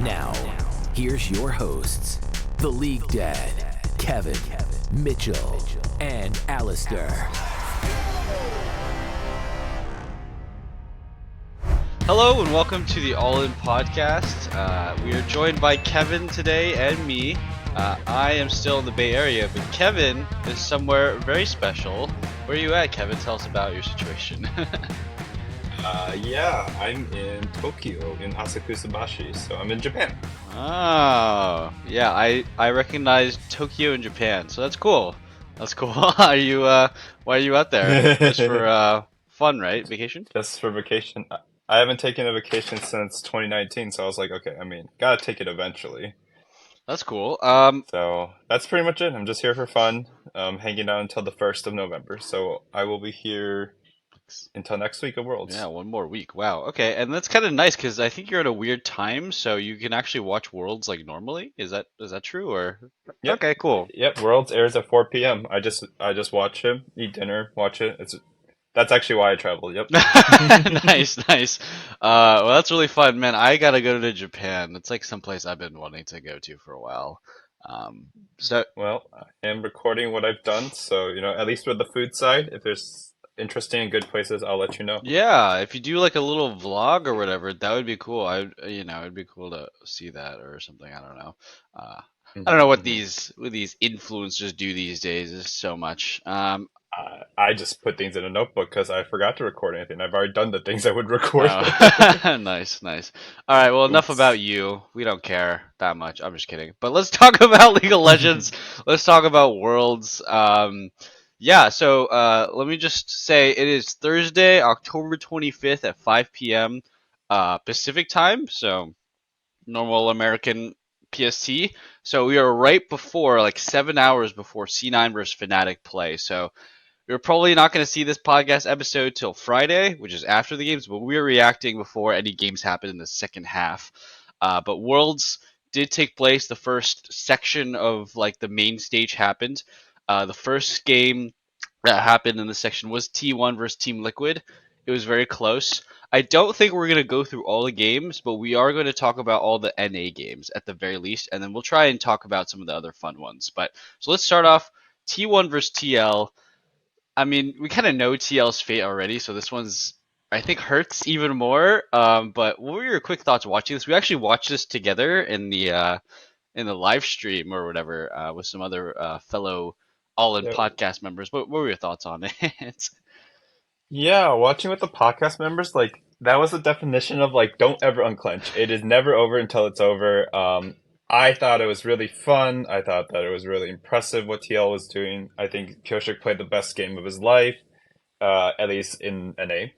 Now, here's your hosts, the League Dad, Kevin, Mitchell, and Alistair. Hello and welcome to the All In Podcast. We are joined by Kevin today and me. I am still in the Bay Area, but Kevin is somewhere very special. Where are you at, Kevin? Tell us about your situation. I'm in Tokyo, in Asakusabashi, so I'm in Japan. Oh, yeah, I recognize Tokyo and Japan, so that's cool. That's cool. Are you why are you out there? Just for fun, right? Vacation? Just for vacation. I haven't taken a vacation since 2019, so I was like, okay, gotta take it eventually. That's cool. So that's pretty much it. I'm just here for fun, hanging out until the 1st of November, so I will be here until next week of Worlds. Yeah, one more week. Wow. Okay, and that's kind of nice because I think you're at a weird time, so you can actually watch Worlds like normally. Is that true or? Yep. Okay, cool. Yep, Worlds airs at 4 p.m. I just watch him, eat dinner, watch it. That's actually why I traveled. Yep. Nice. Well, that's really fun, man. I gotta go to Japan. It's like someplace I've been wanting to go to for a while. Um, so Well, I am recording what I've done, so at least with the food side, if there's interesting and good places, I'll let you know. yeah, if you do like a little vlog or whatever, that would be cool. It'd be cool to see that or something. I don't know. Uh, I don't know what Hmm. these influencers do these days. There's so much. I just put things in a notebook because I forgot to record anything. I've already done the things I would record. Oh, nice. All right, well, enough about Oops. you. We don't care that much. I'm just kidding. But let's talk about League of Legends. Let's talk about Worlds. Yeah, so let me just say it is Thursday, October 25th at 5 p.m. Pacific time, so normal American PST. So we are right before, like 7 hours before C9 versus Fnatic play. So we're probably not going to see this podcast episode till Friday, which is after the games, but we're reacting before any games happen in the second half. But Worlds did take place. The first section of like the main stage happened. The first game that happened in the section was T1 versus Team Liquid. It was very close. I don't think we're going to go through all the games, but we are going to talk about all the NA games at the very least, and then we'll try and talk about some of the other fun ones. But so let's start off T1 versus TL. I mean, we kind of know TL's fate already, so this one's I think hurts even more. But what were your quick thoughts watching this? We actually watched this together in the live stream or whatever with some other fellow All In Yeah, podcast members. What were your thoughts on it? yeah, watching with the podcast members, like that was the definition of like don't ever unclench. It is never over until it's over. I thought it was really fun. I thought that it was really impressive what TL was doing. I think Kyoshik played the best game of his life. At least in NA.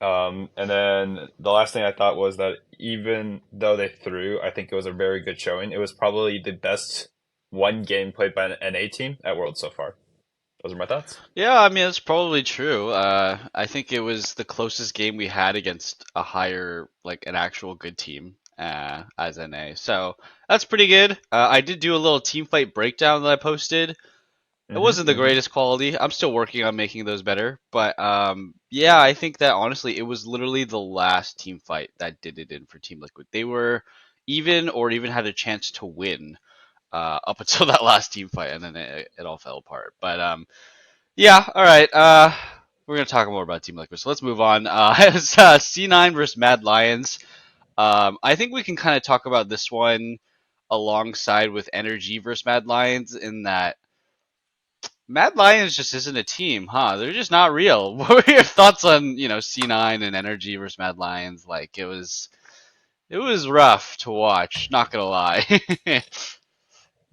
And then the last thing I thought was that even though they threw, I think it was a very good showing. It was probably the best one game played by an NA team at World so far. Those are my thoughts. Yeah, I mean, it's probably true. I think it was the closest game we had against a higher, like an actual good team as NA. So that's pretty good. I did do a little team fight breakdown that I posted. It wasn't the Mm-hmm. greatest quality. I'm still working on making those better. But yeah, I think that honestly, it was literally the last team fight that did it in for Team Liquid. They were even or even had a chance to win up until that last team fight, and then it all fell apart. But yeah, all right. We're gonna talk more about Team Liquid, so let's move on. It's C9 versus Mad Lions. I think we can kind of talk about this one alongside with Energy versus Mad Lions in that Mad Lions just isn't a team, huh? They're just not real. What were your thoughts on C9 and Energy versus Mad Lions? Like it was rough to watch. Not gonna lie.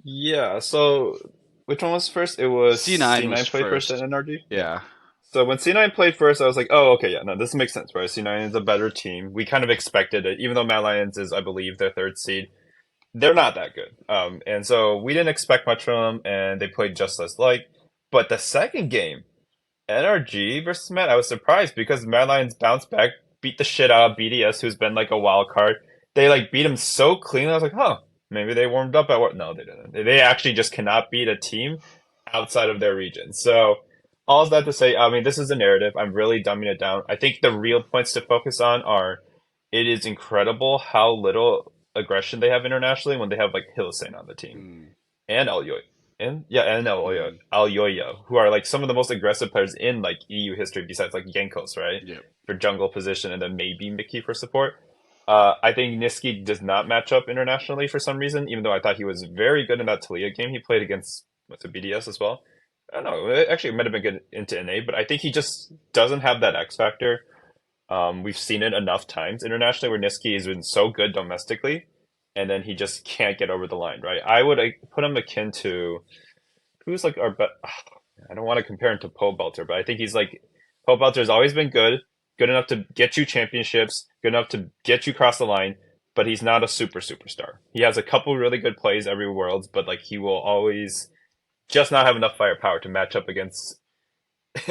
Yeah, so which one was first? It was C9 was C9 played first at first. NRG? Yeah. Yeah. So when C9 played first, I was like, oh, okay, yeah, no, this makes sense, right? C9 is a better team. We kind of expected it, even though Mad Lions is, I believe, their third seed. They're not that good. And so we didn't expect much from them, and they played just as like. But the second game, NRG versus Mad, I was surprised because Mad Lions bounced back, beat the shit out of BDS, who's been like a wild card. They like beat him so clean. I was like, huh, maybe they warmed up at what? No, they didn't. They actually just cannot beat a team outside of their region. So all of that to say, I mean, this is a narrative. I'm really dumbing it down. I think the real points to focus on are it is incredible how little aggression they have internationally when they have like Hillesane on the team Mm, and Alyoy and mm, Alyoyo, who are like some of the most aggressive players in like EU history besides like Yankos, right? yep. For jungle position and then maybe Mickey for support. I think Niski does not match up internationally for some reason, even though I thought he was very good in that Talia game. He played against what's it, BDS as well. I don't know. Actually, it might have been good into NA, but I think he just doesn't have that X factor. We've seen it enough times internationally where Niski has been so good domestically, and then he just can't get over the line, right? I would put him akin to who's like our but I don't want to compare him to Poe Belter, but I think he's like Poe Belter has always been good, good enough to get you championships, good enough to get you across the line, but he's not a superstar. He has a couple really good plays every Worlds, but like he will always just not have enough firepower to match up against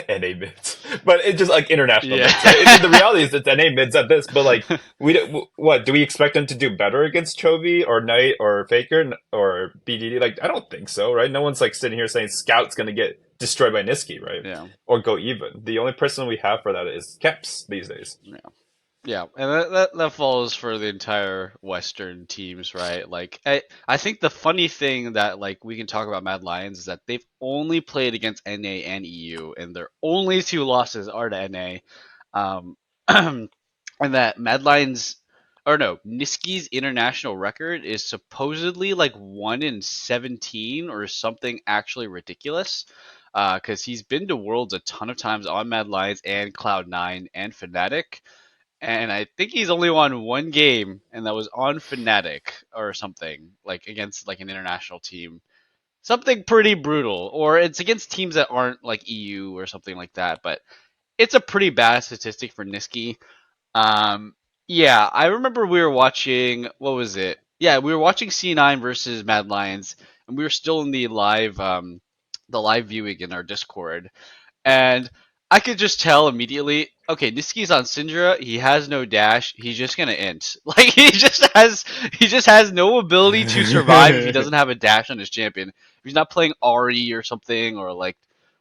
NA mids, but it's just like international Yeah. mids. Right? The reality is it's NA mids at this, but like what do we expect them to do better against Chovy or Knight or Faker or BDD? Like I don't think so, right? No one's like sitting here saying Scout's gonna get destroyed by Niski, right? Yeah. Or go even. The only person we have for that is Keps these days. Yeah. Yeah, and that falls for the entire Western teams, right? Like, I think the funny thing that like we can talk about Mad Lions is that they've only played against NA and EU, and their only two losses are to NA. And that Mad Lions, or no, Niski's international record is supposedly like 1-17 or something actually ridiculous. Because he's been to Worlds a ton of times on Mad Lions and Cloud9 and Fnatic, and I think he's only won one game, and that was on Fnatic or something, like against like an international team. Something pretty brutal, or it's against teams that aren't like EU or something like that. But it's a pretty bad statistic for Niski. Um, yeah, I remember we were watching. What was it? Yeah, we were watching C9 versus Mad Lions, and we were still in the live viewing in our Discord, and I could just tell immediately, okay, Niski's on Syndra, he has no dash, he's just gonna int. Like he just has no ability to survive if he doesn't have a dash on his champion. If he's not playing Ari or something or like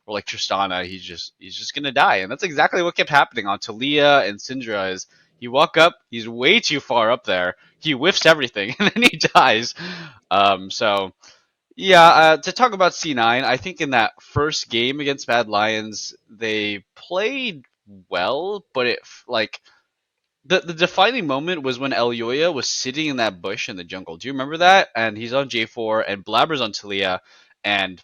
Tristana, he's just gonna die. And that's exactly what kept happening on Talia and Syndra is he walk up, he's way too far up there, he whiffs everything, and then he dies. So yeah, to talk about C9, I think in that first game against Mad Lions, they played well, but like the defining moment was when Elyoya was sitting in that bush in the jungle. Do you remember that? And he's on J4 and Blabber's on Talia, and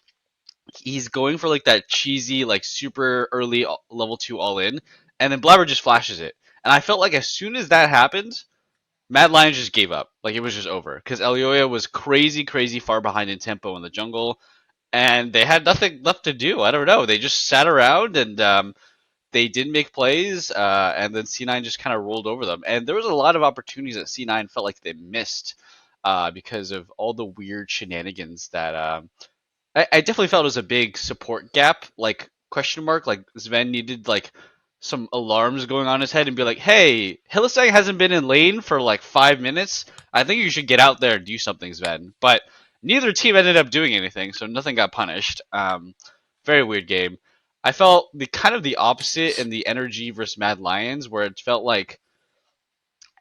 he's going for like that cheesy, like super early level 2 all in, and then Blabber just flashes it. And I felt like as soon as that happened, Mad Lions just gave up. Like it was just over because Elyoya was crazy, crazy far behind in tempo in the jungle, and they had nothing left to do. I don't know. They just sat around and they didn't make plays, and then C9 just kind of rolled over them. And there was a lot of opportunities that C9 felt like they missed because of all the weird shenanigans that I definitely felt it was a big support gap, like question mark, like Sven needed like some alarms going on his head and be like, "Hey, Hylissang hasn't been in lane for like 5 minutes. I think you should get out there and do something, Sven." But neither team ended up doing anything, so nothing got punished. Very weird game. I felt the kind of the opposite in the energy versus Mad Lions, where it felt like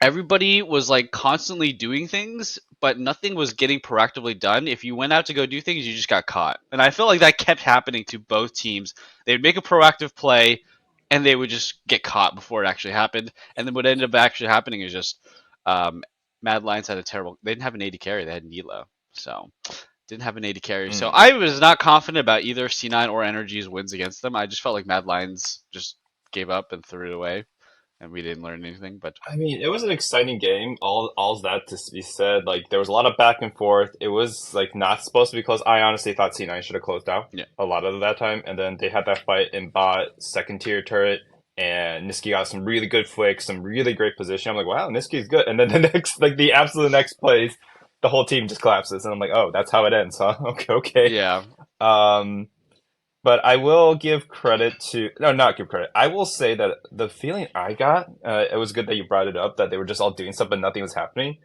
everybody was like constantly doing things, but nothing was getting proactively done. If you went out to go do things, you just got caught. And I felt like that kept happening to both teams. They would make a proactive play and they would just get caught before it actually happened. And then what ended up actually happening is just Mad Lions had a terrible, they didn't have an AD carry, they had Nila. So didn't have an AD carry. So Mm. I was not confident about either C9 or Energy's wins against them. I just felt like Mad Lions just gave up and threw it away and we didn't learn anything. But I mean, it was an exciting game. All's that to be said. Like there was a lot of back and forth. It was like not supposed to be close. I honestly thought C9 should have closed out yeah. a lot of that time, and then they had that fight in bot second tier turret, and Niski got some really good flicks, some really great position. I'm like, wow, Niski's good. And then the next, like the absolute next plays, the whole team just collapses, and I'm like, oh, that's how it ends, huh? Okay, okay. Yeah. Um, but I will give credit to, no, not give credit. I will say that the feeling I got, it was good that you brought it up, that they were just all doing stuff, but nothing was happening.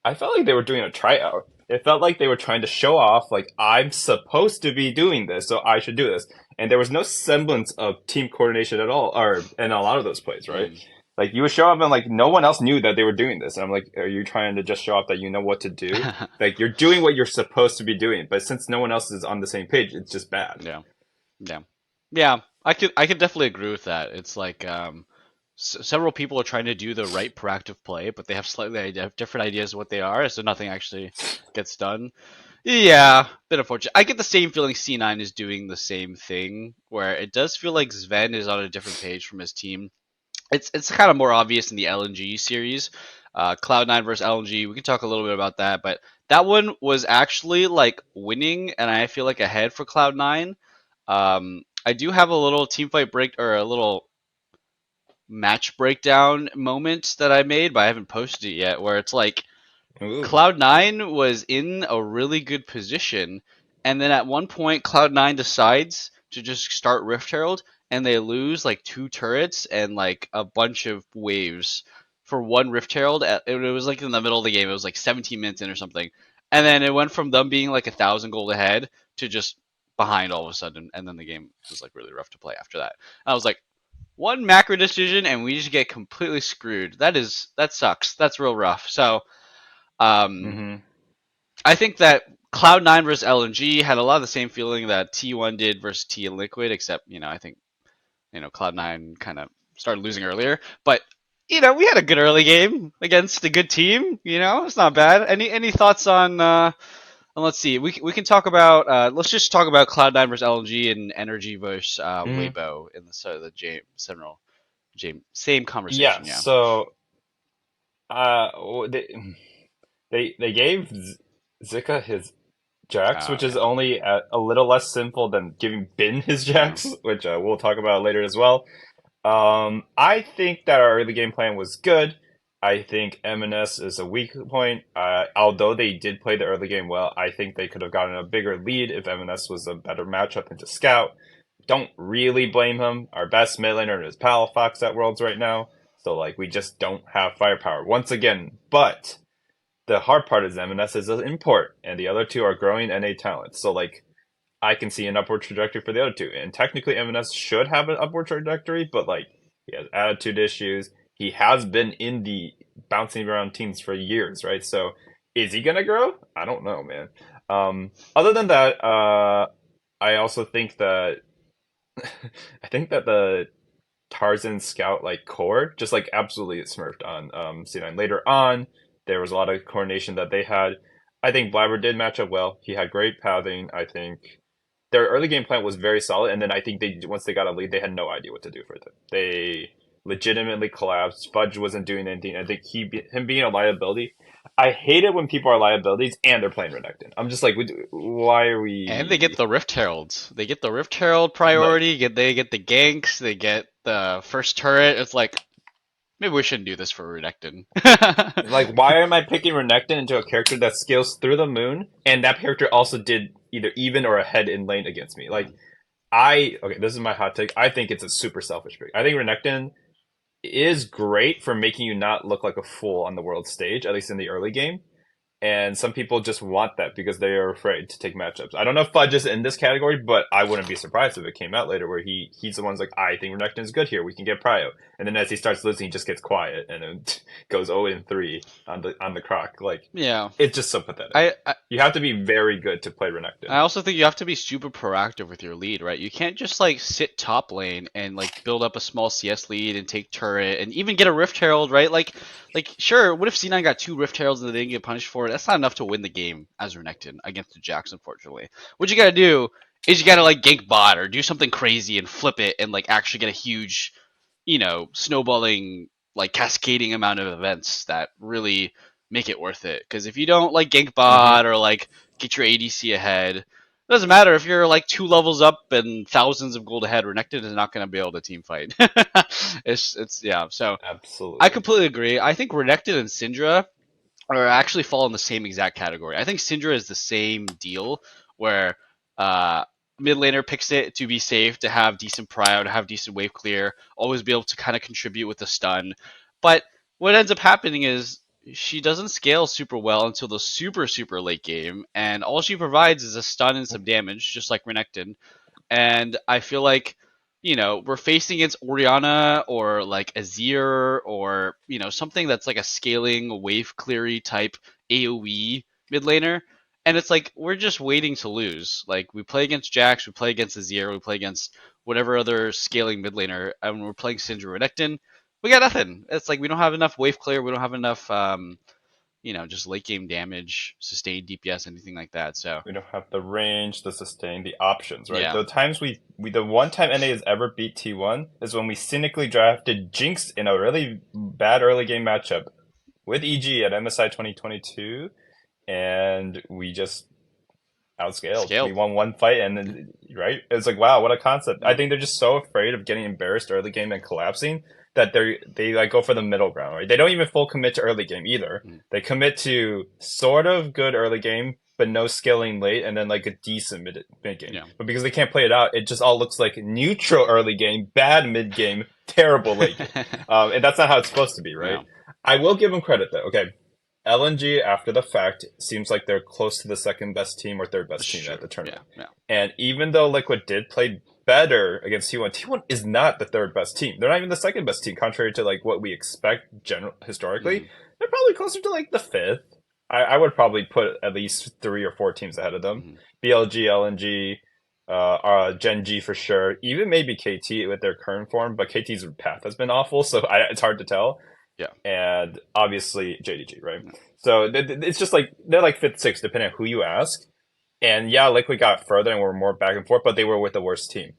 I felt like they were doing a tryout. It felt like they were trying to show off, like, I'm supposed to be doing this, so I should do this. And there was no semblance of team coordination at all, or in a lot of those plays, right? Mm. Like you would show up and like no one else knew that they were doing this. And I'm like, are you trying to just show off that you know what to do? Like you're doing what you're supposed to be doing, but since no one else is on the same page, it's just bad. Yeah, yeah, yeah. I could definitely agree with that. It's like several people are trying to do the right proactive play, but they have slightly different ideas of what they are, so nothing actually gets done. Yeah, bit unfortunate. I get the same feeling C9 is doing the same thing, where it does feel like Sven is on a different page from his team. It's kind of more obvious in the LNG series, Cloud9 versus LNG. We can talk a little bit about that, but that one was actually like winning, and I feel like ahead for Cloud9. I do have a little team fight break or a little match breakdown moment that I made, but I haven't posted it yet, where it's like Ooh. Cloud9 was in a really good position, and then at one point, Cloud9 decides to just start Rift Herald, and they lose like two turrets and like a bunch of waves for one Rift Herald. It was like in the middle of the game. It was like 17 minutes in or something, and then it went from them being like 1,000 gold ahead to just behind all of a sudden, and then the game was like really rough to play after that. I was like, one macro decision, and we just get completely screwed. That sucks. That's real rough. So. Um, Mm-hmm. I think that Cloud9 versus LNG had a lot of the same feeling that T1 did versus T and Liquid, except I think Cloud9 kind of started losing earlier, but we had a good early game against a good team. It's not bad. Any thoughts on? Let's see. We can talk about. Let's just talk about Cloud9 versus LNG and Energy versus Mm-hmm. Weibo in the James general James same Yeah. conversation. Yeah. So, they gave Zika his Jax, which is Yeah. only a little less simple than giving Bin his Yeah. Jax, which we'll talk about later as well. I think that our early game plan was good. I think M&S is a weak point. Although they did play the early game well, I think they could have gotten a bigger lead if M&S was a better matchup into Scout. Don't really blame him. Our best mid laner is Palafox at Worlds right now. So, like, we just don't have firepower once again. But the hard part is M&S is an import, and the other two are growing NA talents. So, like, I can see an upward trajectory for the other two. And technically, M&S should have an upward trajectory, but like he has attitude issues. He has been in the bouncing around teams for years, right? So is he gonna grow? I don't know, man. Other than that, I also think that I think that the Tarzan Scout like core just like absolutely smurfed on C9. Later on, there was a lot of coordination that they had. I think Blabber did match up well. He had great pathing. I think their early game plan was very solid, and then I think they once they got a lead, they had no idea what to do for it. They legitimately collapsed. Fudge wasn't doing anything. I think him being a liability. I hate it when people are liabilities and they're playing Renekton. I'm just like, why are And they get we the Rift Heralds. They get the Rift Herald like priority. They get the ganks. They get the first turret. It's like maybe we shouldn't do this for Renekton. why am I picking Renekton into a character that scales through the moon and that character also did either even or ahead in lane against me? Like okay, this is my hot take. I think it's a super selfish pick. I think Renekton is great for making you not look like a fool on the world stage, at least in the early game. And some people just want that because they are afraid to take matchups. I don't know if Fudge is in this category, but I wouldn't be surprised if it came out later where he's the one's like, I think Renekton's good here. We can get Prio. And then as he starts losing, he just gets quiet and then goes 0-3 on the croc. Like Yeah, it's just so pathetic. I You have to be very good to play I Renekton. also think you have to be super proactive with your lead, right? You can't just like sit top lane and like build up a small CS lead and take turret and even get a Rift Herald, right? Like sure, what if C9 got two Rift Heralds and they didn't get punished for it? That's not enough to win the game as Renekton against the Jax, unfortunately. What you gotta do is you gotta like gank bot or do something crazy and flip it and like actually get a huge, snowballing like cascading amount of events that really make it worth it. Because if you don't like gank Mm-hmm. bot or like get your ADC ahead. It doesn't matter if you're like 2 levels up and thousands of gold ahead. Renekton is not going to be able to team fight. it's yeah. So I Absolutely. completely agree. I think Renekton and Syndra are actually fall in the same exact category. I think Syndra is the same deal where uh, mid laner picks it to be safe, to have decent prio, to have decent wave clear, always be able to kind of contribute with the stun. But what ends up happening is she doesn't scale super well until the super late game, and all she provides is a stun and some damage, just like Renekton. And I feel like we're facing against Oriana or like Azir or something that's like a scaling wave cleary type AoE mid laner, and it's like we're just waiting to lose. Like we play against Jax, we play against Azir, we play against whatever other scaling mid laner, and we're playing Syndra Renekton. We got nothing. It's like we don't have enough wave clear, we don't have enough just late game damage, sustained DPS, anything like that. So We don't have the range, the sustain, the options, right? yeah. The times the one time NA has ever beat T1 is when we cynically drafted Jinx in a really bad early game matchup with EG at MSI 2022, and we just outscaled. We Scaled. won one fight, and then right, it's like wow, what a concept. I Yeah. think they're just so afraid of getting embarrassed early game and collapsing that they like go for the middle ground, right? They don't even full commit to early game either. Mm. They commit to sort of good early game, but no scaling late, and then like a decent mid game. Yeah. But because they can't play it out, it just all looks like neutral early game, bad mid game, terrible late game. And that's not how it's supposed to be, right? Yeah. I will give them credit though. Okay, LNG after the fact seems like they're close to the second best team or third best team Sure. at the tournament. Yeah. And even though Liquid did play better against T1, T1 is not the third best team. They're not even the second best team, contrary to like what we expect historically. Mhm. They're probably closer to like the fifth. I would probably put at least 3 or 4 teams ahead of them. Mhm. BLG, LNG, Gen G for sure. Even maybe KT with their current form, but KT's path has been awful, so it's hard to tell. Yeah. And obviously JDG, right? So it's just like they're like fifth, sixth, depending on who you ask. And yeah, Liquid got further and were more back and forth, but they were with the worst team.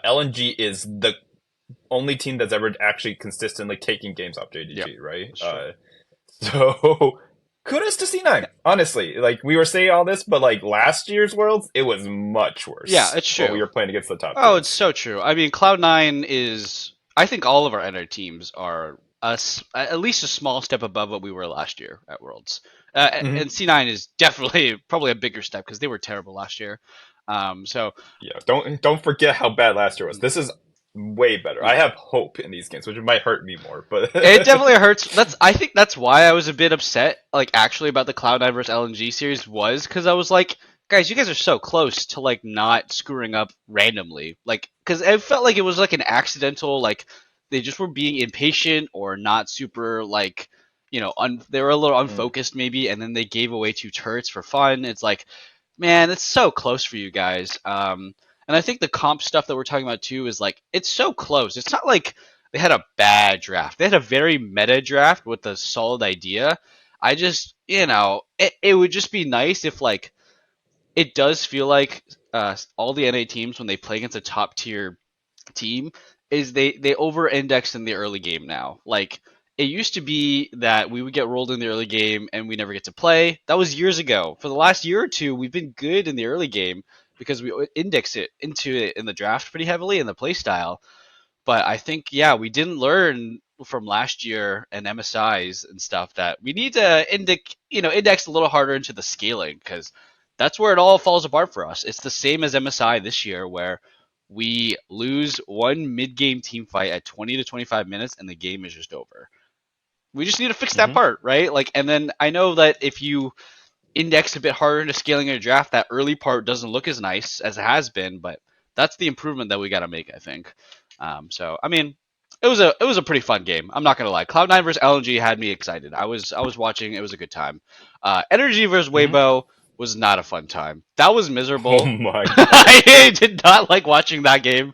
LNG is the only team that's ever actually consistently taking games off JDG, Yep, right? that's true. So kudos to C9. Honestly, like we were saying all this, but like last year's Worlds, it was much worse. Yeah, it's when true. we were playing against the top Oh, teams. it's so true. I mean, Cloud9 is. I think all of our NR teams are at least a small step above what we were last year at Worlds. Mhm. And C9 is definitely probably a bigger step because they were terrible last year. So Yeah, don't forget how bad last year was. This is way better. I have hope in these games, which might hurt me more, but it definitely hurts. I think that's why I was a bit upset, like actually about the Cloud9 versus LNG series was because I was like, guys, you guys are so close to like not screwing up randomly, like because it felt like it was like an accidental, like they just were being impatient or not super like they were a little unfocused maybe, and then they gave away 2 turrets for fun. It's like, man, it's so close for you guys. And I think the comp stuff that we're talking about too is like it's so close. It's not like they had a bad draft. They had a very meta draft with a solid idea. I just, it would just be nice if like it does feel like all the NA teams when they play against a top tier team is they over index in the early game now. Like it used to be that we would get rolled in the early game and we never get to play. That was years ago. For the last year or two, we've been good in the early game because we index it into it in the draft pretty heavily in the play style. But I think we didn't learn from last year and MSIs and stuff that we need to index a little harder into the scaling because that's where it all falls apart for us. It's the same as MSI this year where we lose one mid-game team fight at 20 to 25 minutes and the game is just over. We just need to fix that part, right? Like, and then I know that if you index a bit harder into scaling your draft, that early part doesn't look as nice as it has been, but that's the improvement that we got to make, I think. So I mean, it was a pretty fun game. I'm not gonna lie. Cloud9 versus LNG had me excited. I was watching. It was a good time. Energy versus Weibo was not a fun time. That was miserable. Oh my god. I did not like watching that game.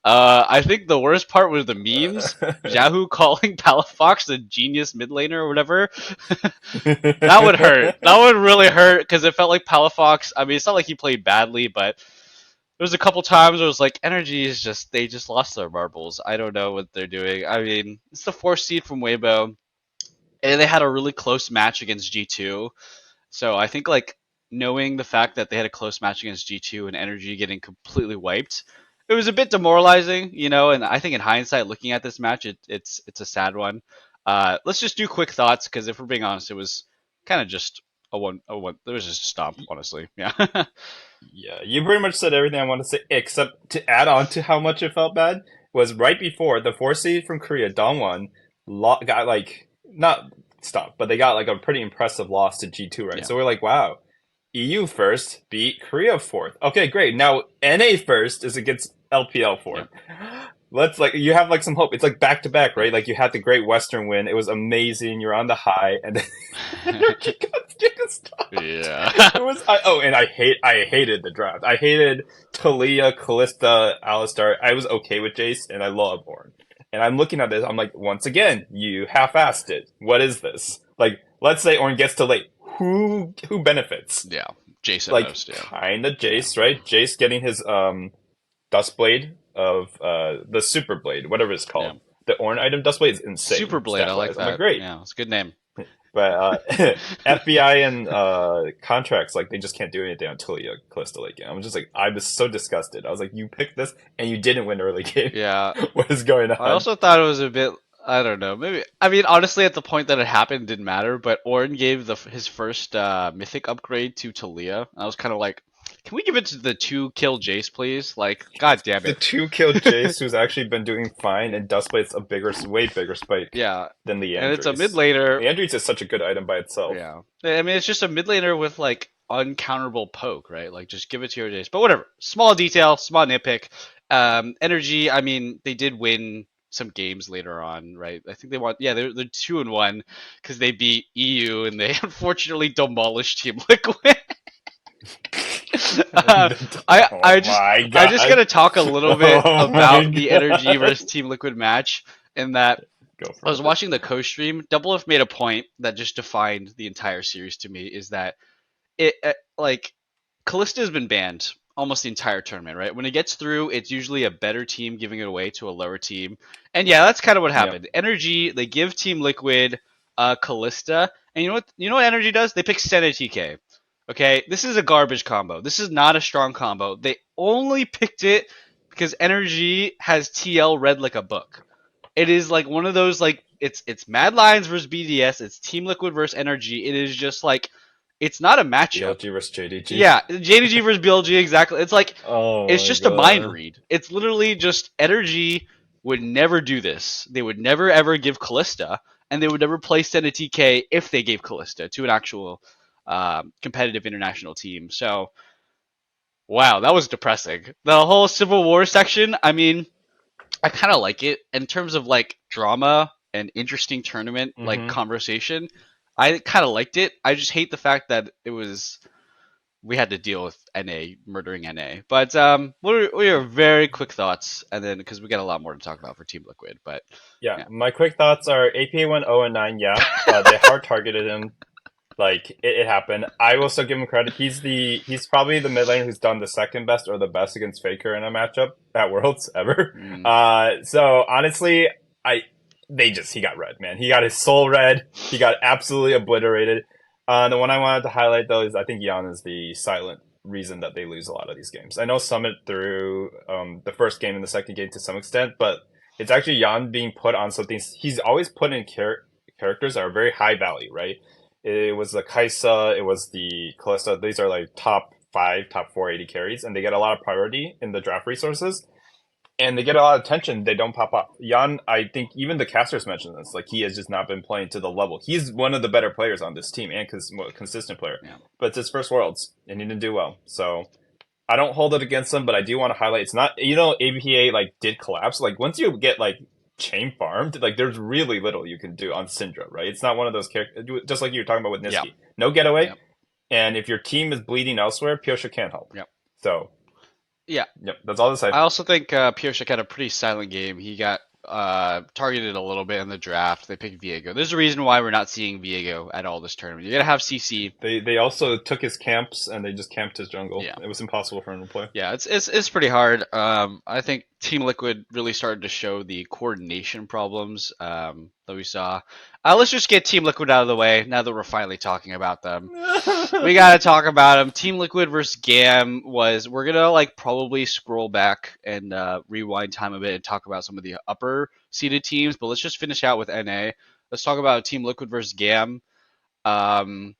I think the worst part was the memes. Yahoo calling Palafox the genius mid laner or whatever. That would hurt. That would really hurt because it felt like Palafox. I mean, it's not like he played badly, but there was a couple times where it was like Energy is just they just lost their marbles. I don't know what they're doing. I mean, it's the 4th seed from Weibo, and they had a really close match against G2. So I think like knowing the fact that they had a close match against G2 and Energy getting completely wiped, it was a bit demoralizing, And I think in hindsight, looking at this match, it's a sad one. Let's just do quick thoughts because if we're being honest, it was kind of just a one. There was just a stomp, honestly. Yeah. Yeah, you pretty much said everything I want to say, except to add on to how much it felt bad was right before the 4 seed from Korea, Dongwon, got like not stopped, but they got like a pretty impressive loss to G2, right? Yeah. So we're like, wow, EU first beat Korea fourth. Okay, great. Now NA first is against LPL fourth. let's like you have like some hope. It's like back to back, right? Like you had the Great Western win. It was amazing. You're on the high, and then energy got stopped. Yeah. It was and I hated the draft. I hated Talia, Callista, Alistar. I was okay with Jace, and I love Ornn. And I'm looking at this. I'm like, once again, you half-assed it. What is this? Like, let's say Ornn gets to late. Who benefits? Yeah. Jason Like, most, yeah. kind of Yeah. Jace, right? Jace getting his Dust Blade of the Super Blade, whatever it's Yeah. called. The Ornn item Dust Blade is insane. Super Blade, I like stat-wise. I'm like, that. great. Yeah, it's a good name. But FBI and contracts, like they just can't do anything until you Callista late game. I'm just like, I was so disgusted. I was like, you picked this and you didn't win early game. Yeah. What is going on? I also thought it was a bit. I don't know. Maybe. I mean, honestly, at the point that it happened, it didn't matter. But Ornn gave his first mythic upgrade to Talia. I was kind of like, can we give it to the 2-kill Jace, please? Like, god damn The it. 2-kill Jace, who's actually been doing fine, and Dustblade's a way bigger spike Yeah. than the And it's a Andrews. mid laner. The Andrews is such a good item by itself. Yeah. I mean, it's just a mid laner with like uncounterable poke, right? Like, just give it to your Jace. But whatever. Small detail, small nitpick. Energy. I mean, they did win some games later on, right? I think they won. Yeah, they're 2-1 because they beat EU and they unfortunately demolished Team Liquid. uh, I Oh I just my I just god. gotta talk a little bit Oh about my the god. Energy versus Team Liquid match, in that Go I was for it. watching the co-stream. Double F made a point that just defined the entire series to me, is that it like Callista has been banned almost the entire tournament, right? When it gets through, it's usually a better team giving it away to a lower team. And yeah, that's kind of what Yep. happened. Energy, they give Team Liquid Callista, and you know what Energy does? They pick Senna TK. Okay, this is a garbage combo. This is not a strong combo. They only picked it because Energy has TL read like a book. It is like one of those, like, it's Mad Lions versus BDS, it's Team Liquid versus Energy. It is just like, it's not a matchup. BLG versus JDG. Yeah, JDG versus BLG, exactly. It's like, Oh it's my just a mind god. read. It's literally just Energy would never do this. They would never ever give Callista, and they would never play Senna TK if they gave Callista to an actual competitive international team. So, wow, that was depressing. The whole Civil War section, I mean, I kind of like it in terms of like drama and interesting tournament like Mm-hmm. conversation. I kind of liked it. I just hate the fact that we had to deal with NA murdering NA. But what are your very quick thoughts, and then because we got a lot more to talk about for Team Liquid, but Yeah, yeah. my quick thoughts are APA went 0-9, yeah. They hard targeted him. Like it happened. I will still give him credit. He's probably the mid laner who's done the second best or the best against Faker in a matchup at Worlds ever. Mm, So honestly, he got red, man. He got his soul red. He got absolutely obliterated. The one I wanted to highlight though is I think Yan is the silent reason that they lose a lot of these games. I know Summit through the first game and the second game to some extent, but it's actually Yan being put on something. He's always put in characters that are very high value, right? It was the Kaisa, it was the Callista. These are like top 5, top 4 AD carries, and they get a lot of priority in the draft resources. And they get a lot of attention. They don't pop up. Jan, I think even the casters mentioned this. Like, he has just not been playing to the level. He's one of the better players on this team and consistent player. yeah. But it's his first Worlds, and he didn't do well. So I don't hold it against him, but I do want to highlight it's not, ABPA like did collapse. Like, once you get like chain farmed, like there's really little you can do on Syndra, right? It's not one of those characters, just like you were talking about with Niski. Yeah. No getaway, Yeah. and if your team is bleeding elsewhere, Pyosha can't help. Yeah. So, Yeah. yep, that's all to say. I also think Piershik had a pretty silent game. He got targeted a little bit in the draft. They picked Viego. There's a reason why we're not seeing Viego at all this tournament. You gotta have CC. They also took his camps and they just camped his jungle. Yeah. It was impossible for him to play. Yeah, it's pretty hard. I think Team Liquid really started to show the coordination problems that we saw. Let's just get Team Liquid out of the way now that we're finally talking about them. We gotta talk about them. Team Liquid versus GAM was. We're gonna like probably scroll back and rewind time a bit and talk about some of the upper seeded teams. But let's just finish out with NA. Let's talk about Team Liquid versus GAM. Man,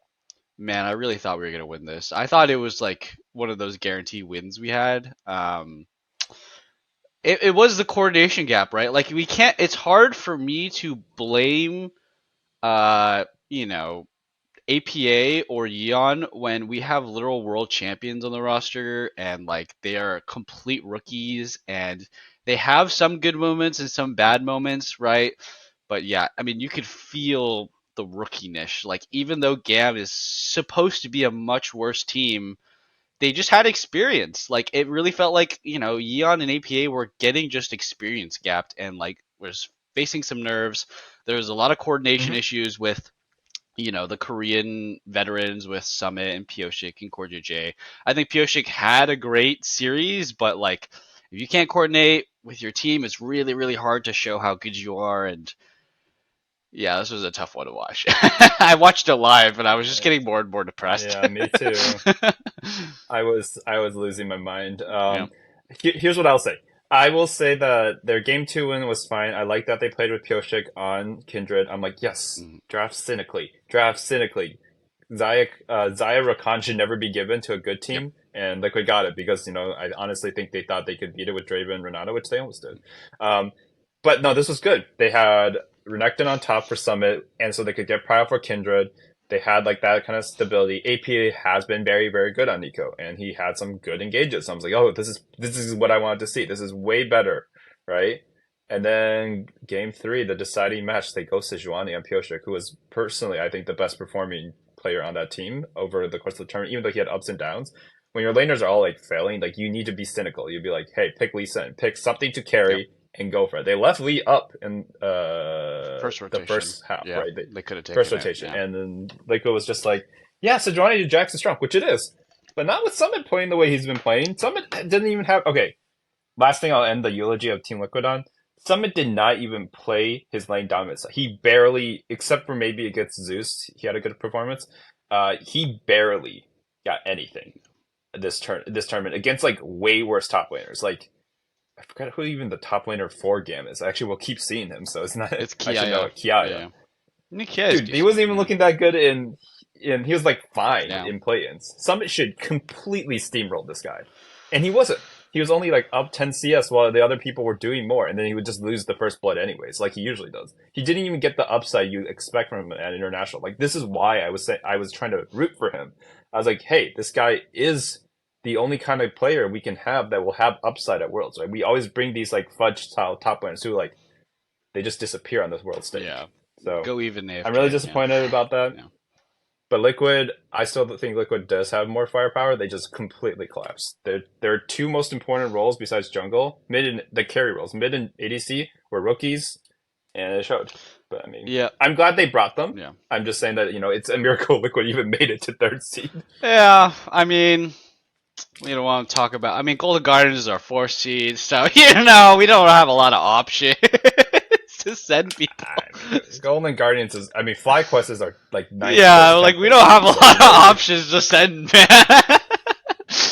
I really thought we were gonna win this. I thought it was like one of those guarantee wins we had. It was the coordination gap, right? Like, we can't. It's hard for me to blame, you know, APA or Yeon when we have literal world champions on the roster and like they are complete rookies and they have some good moments and some bad moments, right? But yeah, I mean, you could feel the rookiness. Like even though Gam is supposed to be a much worse team, they just had experience. Like it really felt like Yeon and APA were getting just experience gapped and like was facing some nerves. There was a lot of coordination Hmm. issues with the Korean veterans with Summit and Pioshik and Core JJ. I think Pioshik had a great series, but like if you can't coordinate with your team, it's really, really hard to show how good you are. And yeah, this was a tough one to watch. I watched it live, and I was just getting more and more depressed. Yeah, me too. I was losing my mind. Yeah. Here's what I'll say. I will say that their game two win was fine. I like that they played with Pioshik on Kindred. I'm like, yes, Mhm. draft cynically. Zaya Rakan should never be given to a good Yep. team, and Liquid got it because I honestly think they thought they could beat it with Draven and Renata, which they almost did. Um, but no, this was good. They had Renekton on top for Summit, and so they could get Prio for Kindred. They had like that kind of stability. APA has been very, very good on Nico, and he had some good engages. So I was like, oh, this is what I wanted to see. This is way better, right? And then game three, the deciding match, they go Sejuani on Pioshik, who was personally, I think, the best performing player on that team over the course of the tournament, even though he had ups and downs. When your laners are all like failing, like you need to be cynical. You'd be like, hey, pick Lee Sin, pick something to Yep. carry and go for it. They left Lee up in First the rotation. first half, Yeah, right? they could have First taken it. rotation, Yeah. and then Liquid was just like, yeah, Sejuani to Jax is strong, which it is, but not with Summit playing the way he's been playing. Summit didn't even have okay. Last thing I'll end the eulogy of Team Liquid on. Summit did not even play his lane dominance. He barely, except for maybe against Zeus, he had a good performance. He barely got anything this tournament against like way worse top laners. Like I forgot who even the top laner for Gam is. Actually, we'll keep seeing him, so it's not. It's I should know Kiaya. it. Kiaya. Yeah. Nikia is Dude, he decent. wasn't even Yeah. looking that good in he was like fine Yeah. in play-ins. Summit should completely steamroll this guy. And he wasn't. He was only like up 10 CS while the other people were doing more, and then he would just lose the first blood anyways, like he usually does. He didn't even get the upside you expect from him at international. Like this is why I was trying to root for him. I was like, hey, this guy is the only kind of player we can have that will have upside at Worlds, right? We always bring these like fudge style top laners who like they just disappear on this world stage. Yeah. So Go even I'm really AFK. Yeah. disappointed about that. Yeah. But Liquid, I still think Liquid does have more firepower. They just completely collapsed. Their two most important roles besides jungle, mid and the carry roles, mid and ADC were rookies, and it showed. But I mean, Yeah. I'm glad they brought them. Yeah. I'm just saying that it's a miracle Liquid even made it to third seed. Yeah. I mean, we don't want to talk about. I mean, Golden Gardens is our fourth seed, so we don't have a lot of options to send people. I mean, Golden Guardians is. I mean, FlyQuest is our like ninth. Yeah, place, like 10th we place don't have a seed, lot of so, options to send, man.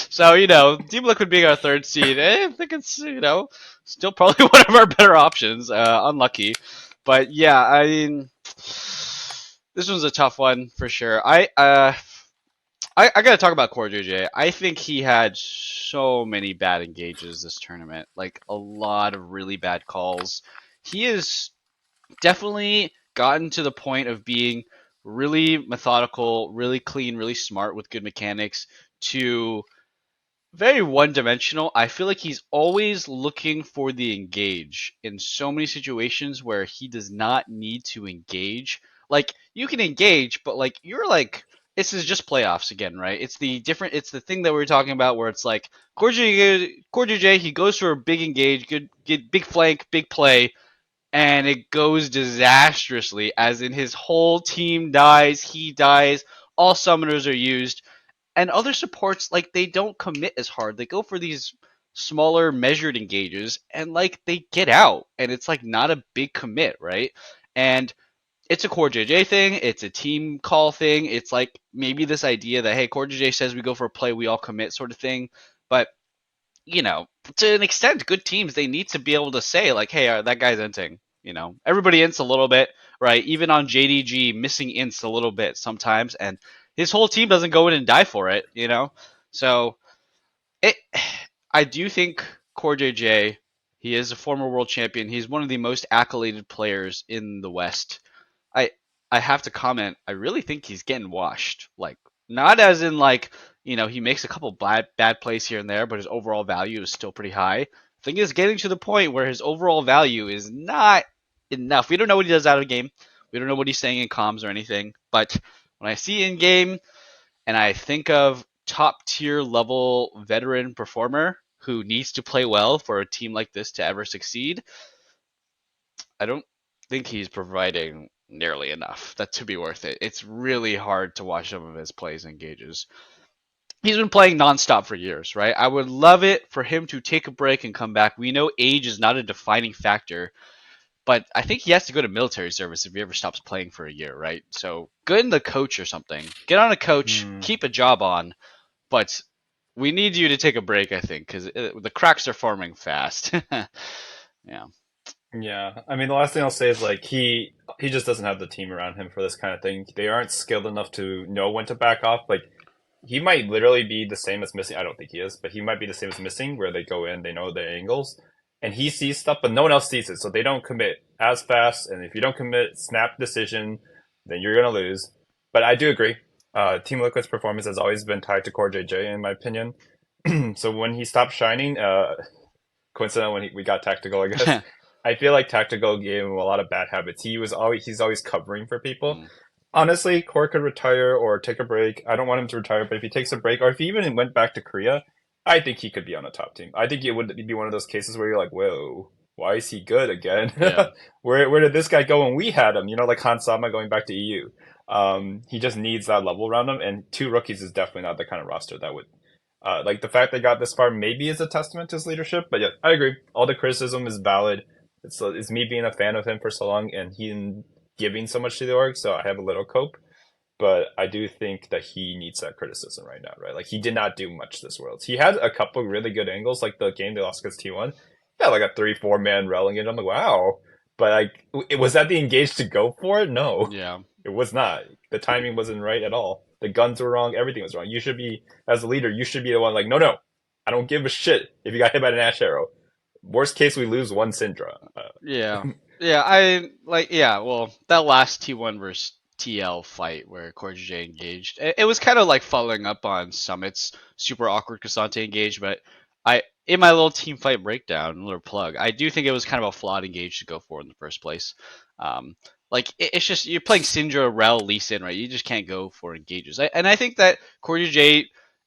So Team Liquid being our third seed, I think it's still probably one of our better options. Unlucky, but yeah, I mean, this one's a tough one for sure. I gotta talk about Core JJ. I think he had so many bad engages this tournament, like a lot of really bad calls. He is definitely gotten to the point of being really methodical, really clean, really smart with good mechanics to very one dimensional. I feel like he's always looking for the engage in so many situations where he does not need to engage. Like you can engage, but like you're like this is just playoffs again, right? It's the thing that we were talking about where it's like Core J, he goes for a big engage, good big flank, big play, and it goes disastrously, as in his whole team dies, he dies, all summoners are used, and other supports like they don't commit as hard. They go for these smaller measured engages and like they get out and it's like not a big commit, right? And it's a Core JJ thing, it's a team call thing. It's like maybe this idea that hey, Core JJ says we go for a play, we all commit sort of thing. But to an extent, good teams they need to be able to say like, "Hey, that guy's inting." Everybody ints a little bit, right? Even on JDG, missing ints a little bit sometimes, and his whole team doesn't go in and die for it. So it, I do think Core JJ, he is a former world champion. He's one of the most accoladed players in the West. I I have to comment. I really think he's getting washed. Like not as in like he makes a couple bad plays here and there, but his overall value is still pretty high. I thing is getting to the point where his overall value is not enough. We don't know what he does out of game. We don't know what he's saying in comms or anything. But when I see in game and I think of top tier level veteran performer who needs to play well for a team like this to ever succeed, I don't think he's providing nearly enough that to be worth it. It's really hard to watch some of his plays and engages. He's been playing nonstop for years, right? I would love it for him to take a break and come back. We know age is not a defining factor, but I think he has to go to military service if he ever stops playing for a year, right? So get in the coach or something. Get on a coach, Hmm. keep a job on, but we need you to take a break, I think, because the cracks are forming fast. Yeah. Yeah, I mean, the last thing I'll say is like he just doesn't have the team around him for this kind of thing. They aren't skilled enough to know when to back off. Like he might literally be the same as missing. I don't think he is, but he might be the same as missing, where they go in, they know their angles, and he sees stuff, but no one else sees it, so they don't commit as fast. And if you don't commit snap decision, then you're gonna lose. But I do agree. Team Liquid's performance has always been tied to Core JJ, in my opinion. So when he stopped shining, coincidental when we got Tactical, I guess. I feel like Tactical gave him a lot of bad habits. He's always covering for people. Mm, Honestly, Core could retire or take a break. I don't want him to retire, but if he takes a break, or if he even went back to Korea, I think he could be on a top team. I think it would be one of those cases where you're like, whoa, why is he good again? yeah. Where did this guy go when we had him? Like Hansama going back to EU. He just needs that level around him, and two rookies is definitely not the kind of roster that would like the fact they got this far maybe is a testament to his leadership. But yeah, I agree. All the criticism is valid. It's me being a fan of him for so long and he giving so much to the org, so I have a little cope. But I do think that he needs that criticism right now, right? Like he did not do much this world. He had a couple really good angles, like the game they lost against T1. Yeah, like a 3-4 man railing it. I'm like, wow. But like, was that the engage to go for it? No, Yeah. it was not. The timing wasn't right at all. The guns were wrong. Everything was wrong. You should be, as a leader, you should be the one like, no, no, I don't give a shit if you got hit by an Ash Arrow. Worst case, we lose one Syndra. Yeah. Yeah, I like yeah, well, that last T1 versus TL fight where Core J engaged. It was kind of like following up on Summit's super awkward Cassante engage, but I in my little team fight breakdown, little plug, I do think it was kind of a flawed engage to go for in the first place. Like it's just you're playing Syndra, Rel, Lee Sin, right? You just can't go for engages. And I think that Core J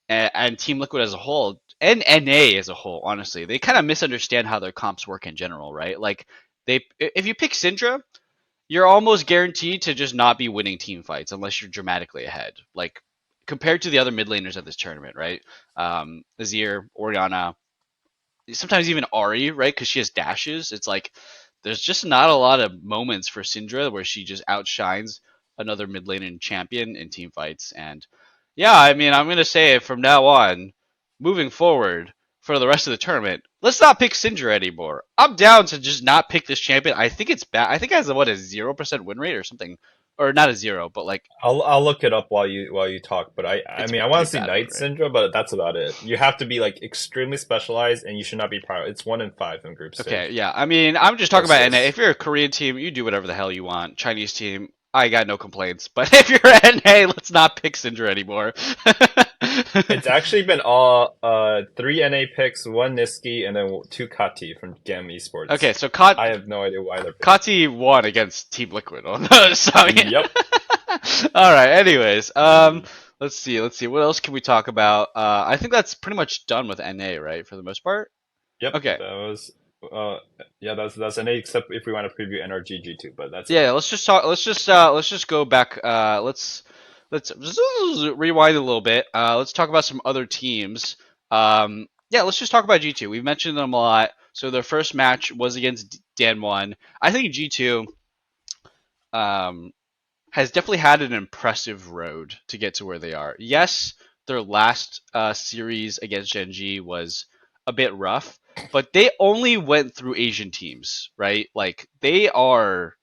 and Team Liquid as a whole and NA as a whole, honestly, they kind of misunderstand how their comps work in general, right? Like if you pick Syndra, you're almost guaranteed to just not be winning team fights unless you're dramatically ahead. Like compared to the other mid laners at this tournament, right? Azir, Oriana, sometimes even Ari, right? Because she has dashes. It's like there's just not a lot of moments for Syndra where she just outshines another mid laning champion in team fights. And yeah, I mean, I'm gonna say it from now on, moving forward for the rest of the tournament. Let's not pick Syndra anymore. I'm down to just not pick this champion. I think it's bad. I think it has a 0% win rate or something, or not a zero, but like I'll look it up while you talk, but I it's mean I want pretty to see bad win Knight rate. Syndra, but that's about it. You have to be like extremely specialized, and you should not be proud. It's 1 in 5 in group Okay, stage. yeah. I mean, I'm just talking That's about NA. If just you're a Korean team, you do whatever the hell you want. Chinese team, I got no complaints. But if you're NA, let's not pick Syndra anymore. it's actually been all 3 NA picks, 1 Niski, and then 2 Kati from Gam Esports. Okay, so I have no idea why they're picking. Kati won against Team Liquid on those. So, yeah. Yep. All right. Anyways, Mm. let's see. Let's see. What else can we talk about? I think that's pretty much done with NA, right, for the most part. Yep. Okay. That was yeah. That's NA, except if we want to preview NRGG2, but that's it. Yeah, let's just talk. Let's just go back. Let's rewind a little bit. Let's talk about some other teams. Yeah, let's just talk about G2. We've mentioned them a lot. So their first match was against Dan1. I think G2 um, has definitely had an impressive road to get to where they are. Yes, their last series against Genji was a bit rough, but they only went through Asian teams, right? Like they are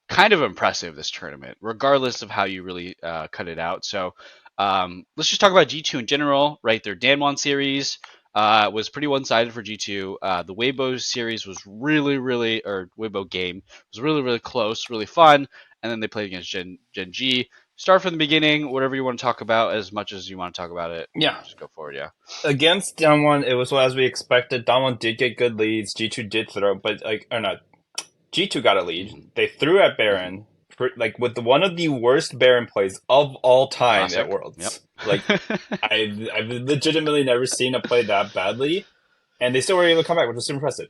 kind of impressive this tournament, regardless of how you really cut it out. So let's just talk about G2 in general, right? Their Danwon series was pretty one-sided for G2. The Weibo series was or Weibo game was really, really close, really fun. And then they played against Gen G. start from the beginning. Whatever you want to talk about, as much as you want to talk about it. Yeah. Just go for it. Yeah. Against Dongwon, it was as we expected. Dongwon did get good leads. G2 did throw, but like, or not. G2 got a lead. Mm-hmm. They threw at Baron, like with one of the worst Baron plays of all time at Classic. Worlds. Like, Yep. I've legitimately never seen a play that badly, and they still were able to come back, which was super impressive.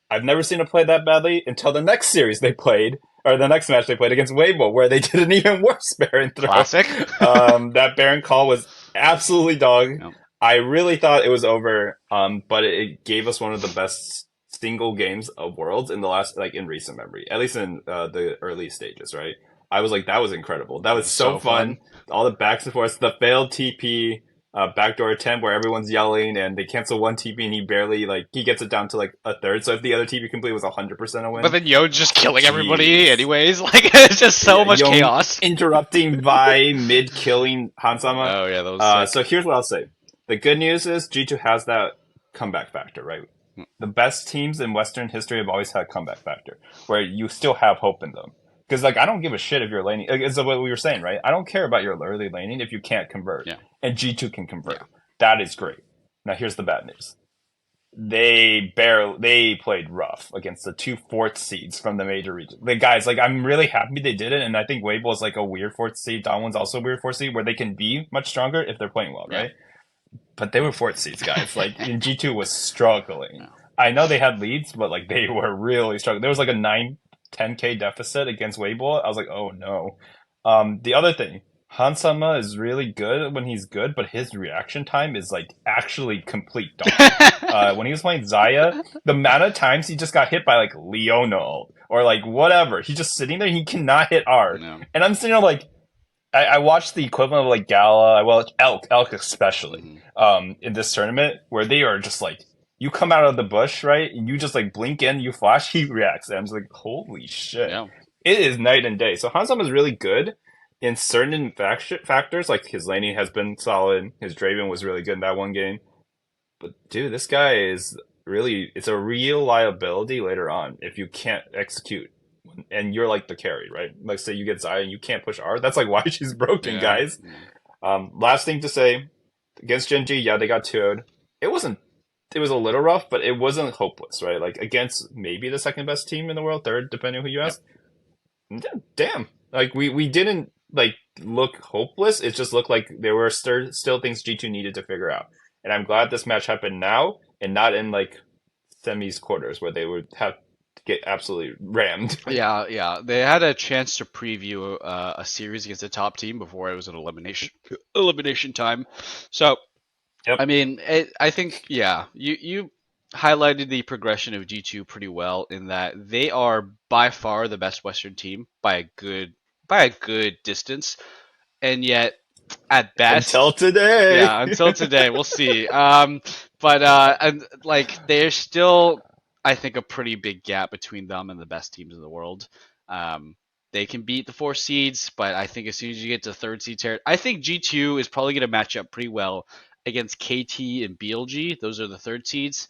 I've never seen a play that badly until the next series they played, or the next match they played against Weibo, where they did an even worse Baron throw. Classic. That Baron call was absolutely dog. Yep. I really thought it was over, but it gave us one of the best single games of Worlds in the last, like, in recent memory, at least in the early stages, right? I was like, that was incredible. That was so fun. All the backs and forths, the failed TP, backdoor attempt where everyone's yelling and they cancel one TP and he barely, like, he gets it down to like a third. So if the other TP complete was 100% a win. But then Yo just killing everybody anyways. Like, it's just so much chaos. Interrupting Vi mid killing Hansama. Oh yeah, that was so here's what I'll say. The good news is G2 has that comeback factor, right? The best teams in Western history have always had comeback factor, where you still have hope in them. Because, like, I don't give a shit if you're laning. It's what we were saying, right? I don't care about your early laning if you can't convert. Yeah. And G2 can convert. Yeah. That is great. Now, here's the bad news. They played rough against the 2 fourth seeds from the major region. The guys, like, I'm really happy they did it, and I think Weibo is like a weird fourth seed. Dongwon's also a weird fourth seed, where they can be much stronger if they're playing well, right? But they were fourth seeds, guys. Like, and G2 was struggling. No. I know they had leads, but like they were really struggling. There was like a 10K deficit against Weibo. I was like, oh no. The other thing, Hansama is really good when he's good, but his reaction time is like actually complete dog. When he was playing Zaya, the amount of times he just got hit by like Leonel or like whatever, he's just sitting there. He cannot hit R. No. And I'm sitting there like, I watched the equivalent of like Gala, I watched Elk especially, in this tournament, where they are just like, you come out of the bush, right? And you just like blink in, you flash, he reacts. And I'm just like, holy shit. Yeah. It is night and day. So Hansama is really good in certain factors, like his laning has been solid, his Draven was really good in that one game. But dude, this guy is really, it's a real liability later on if you can't execute. And you're like the carry, right? Like, say you get Zaya and you can't push R. That's like why she's broken, guys. Last thing to say, against Gen G, yeah, they got 2'd. It was a little rough, but it wasn't hopeless, right? Like, against maybe the second best team in the world, third, depending on who you ask. Damn. Like, we didn't, like, look hopeless. It just looked like there were still things G2 needed to figure out. And I'm glad this match happened now and not in, like, semis quarters where they would have get absolutely rammed. Yeah. They had a chance to preview a series against a top team before it was an elimination time. So, Yep. I mean, I think you highlighted the progression of G2 pretty well in that they are by far the best Western team by a good distance, and yet at best until today. Yeah, until today, we'll see. But and like there's still, I think, a pretty big gap between them and the best teams in the world. They can beat the 4 seeds, but I think as soon as you get to third seed territory, I think G2 is probably going to match up pretty well against KT and BLG. Those are the third seeds.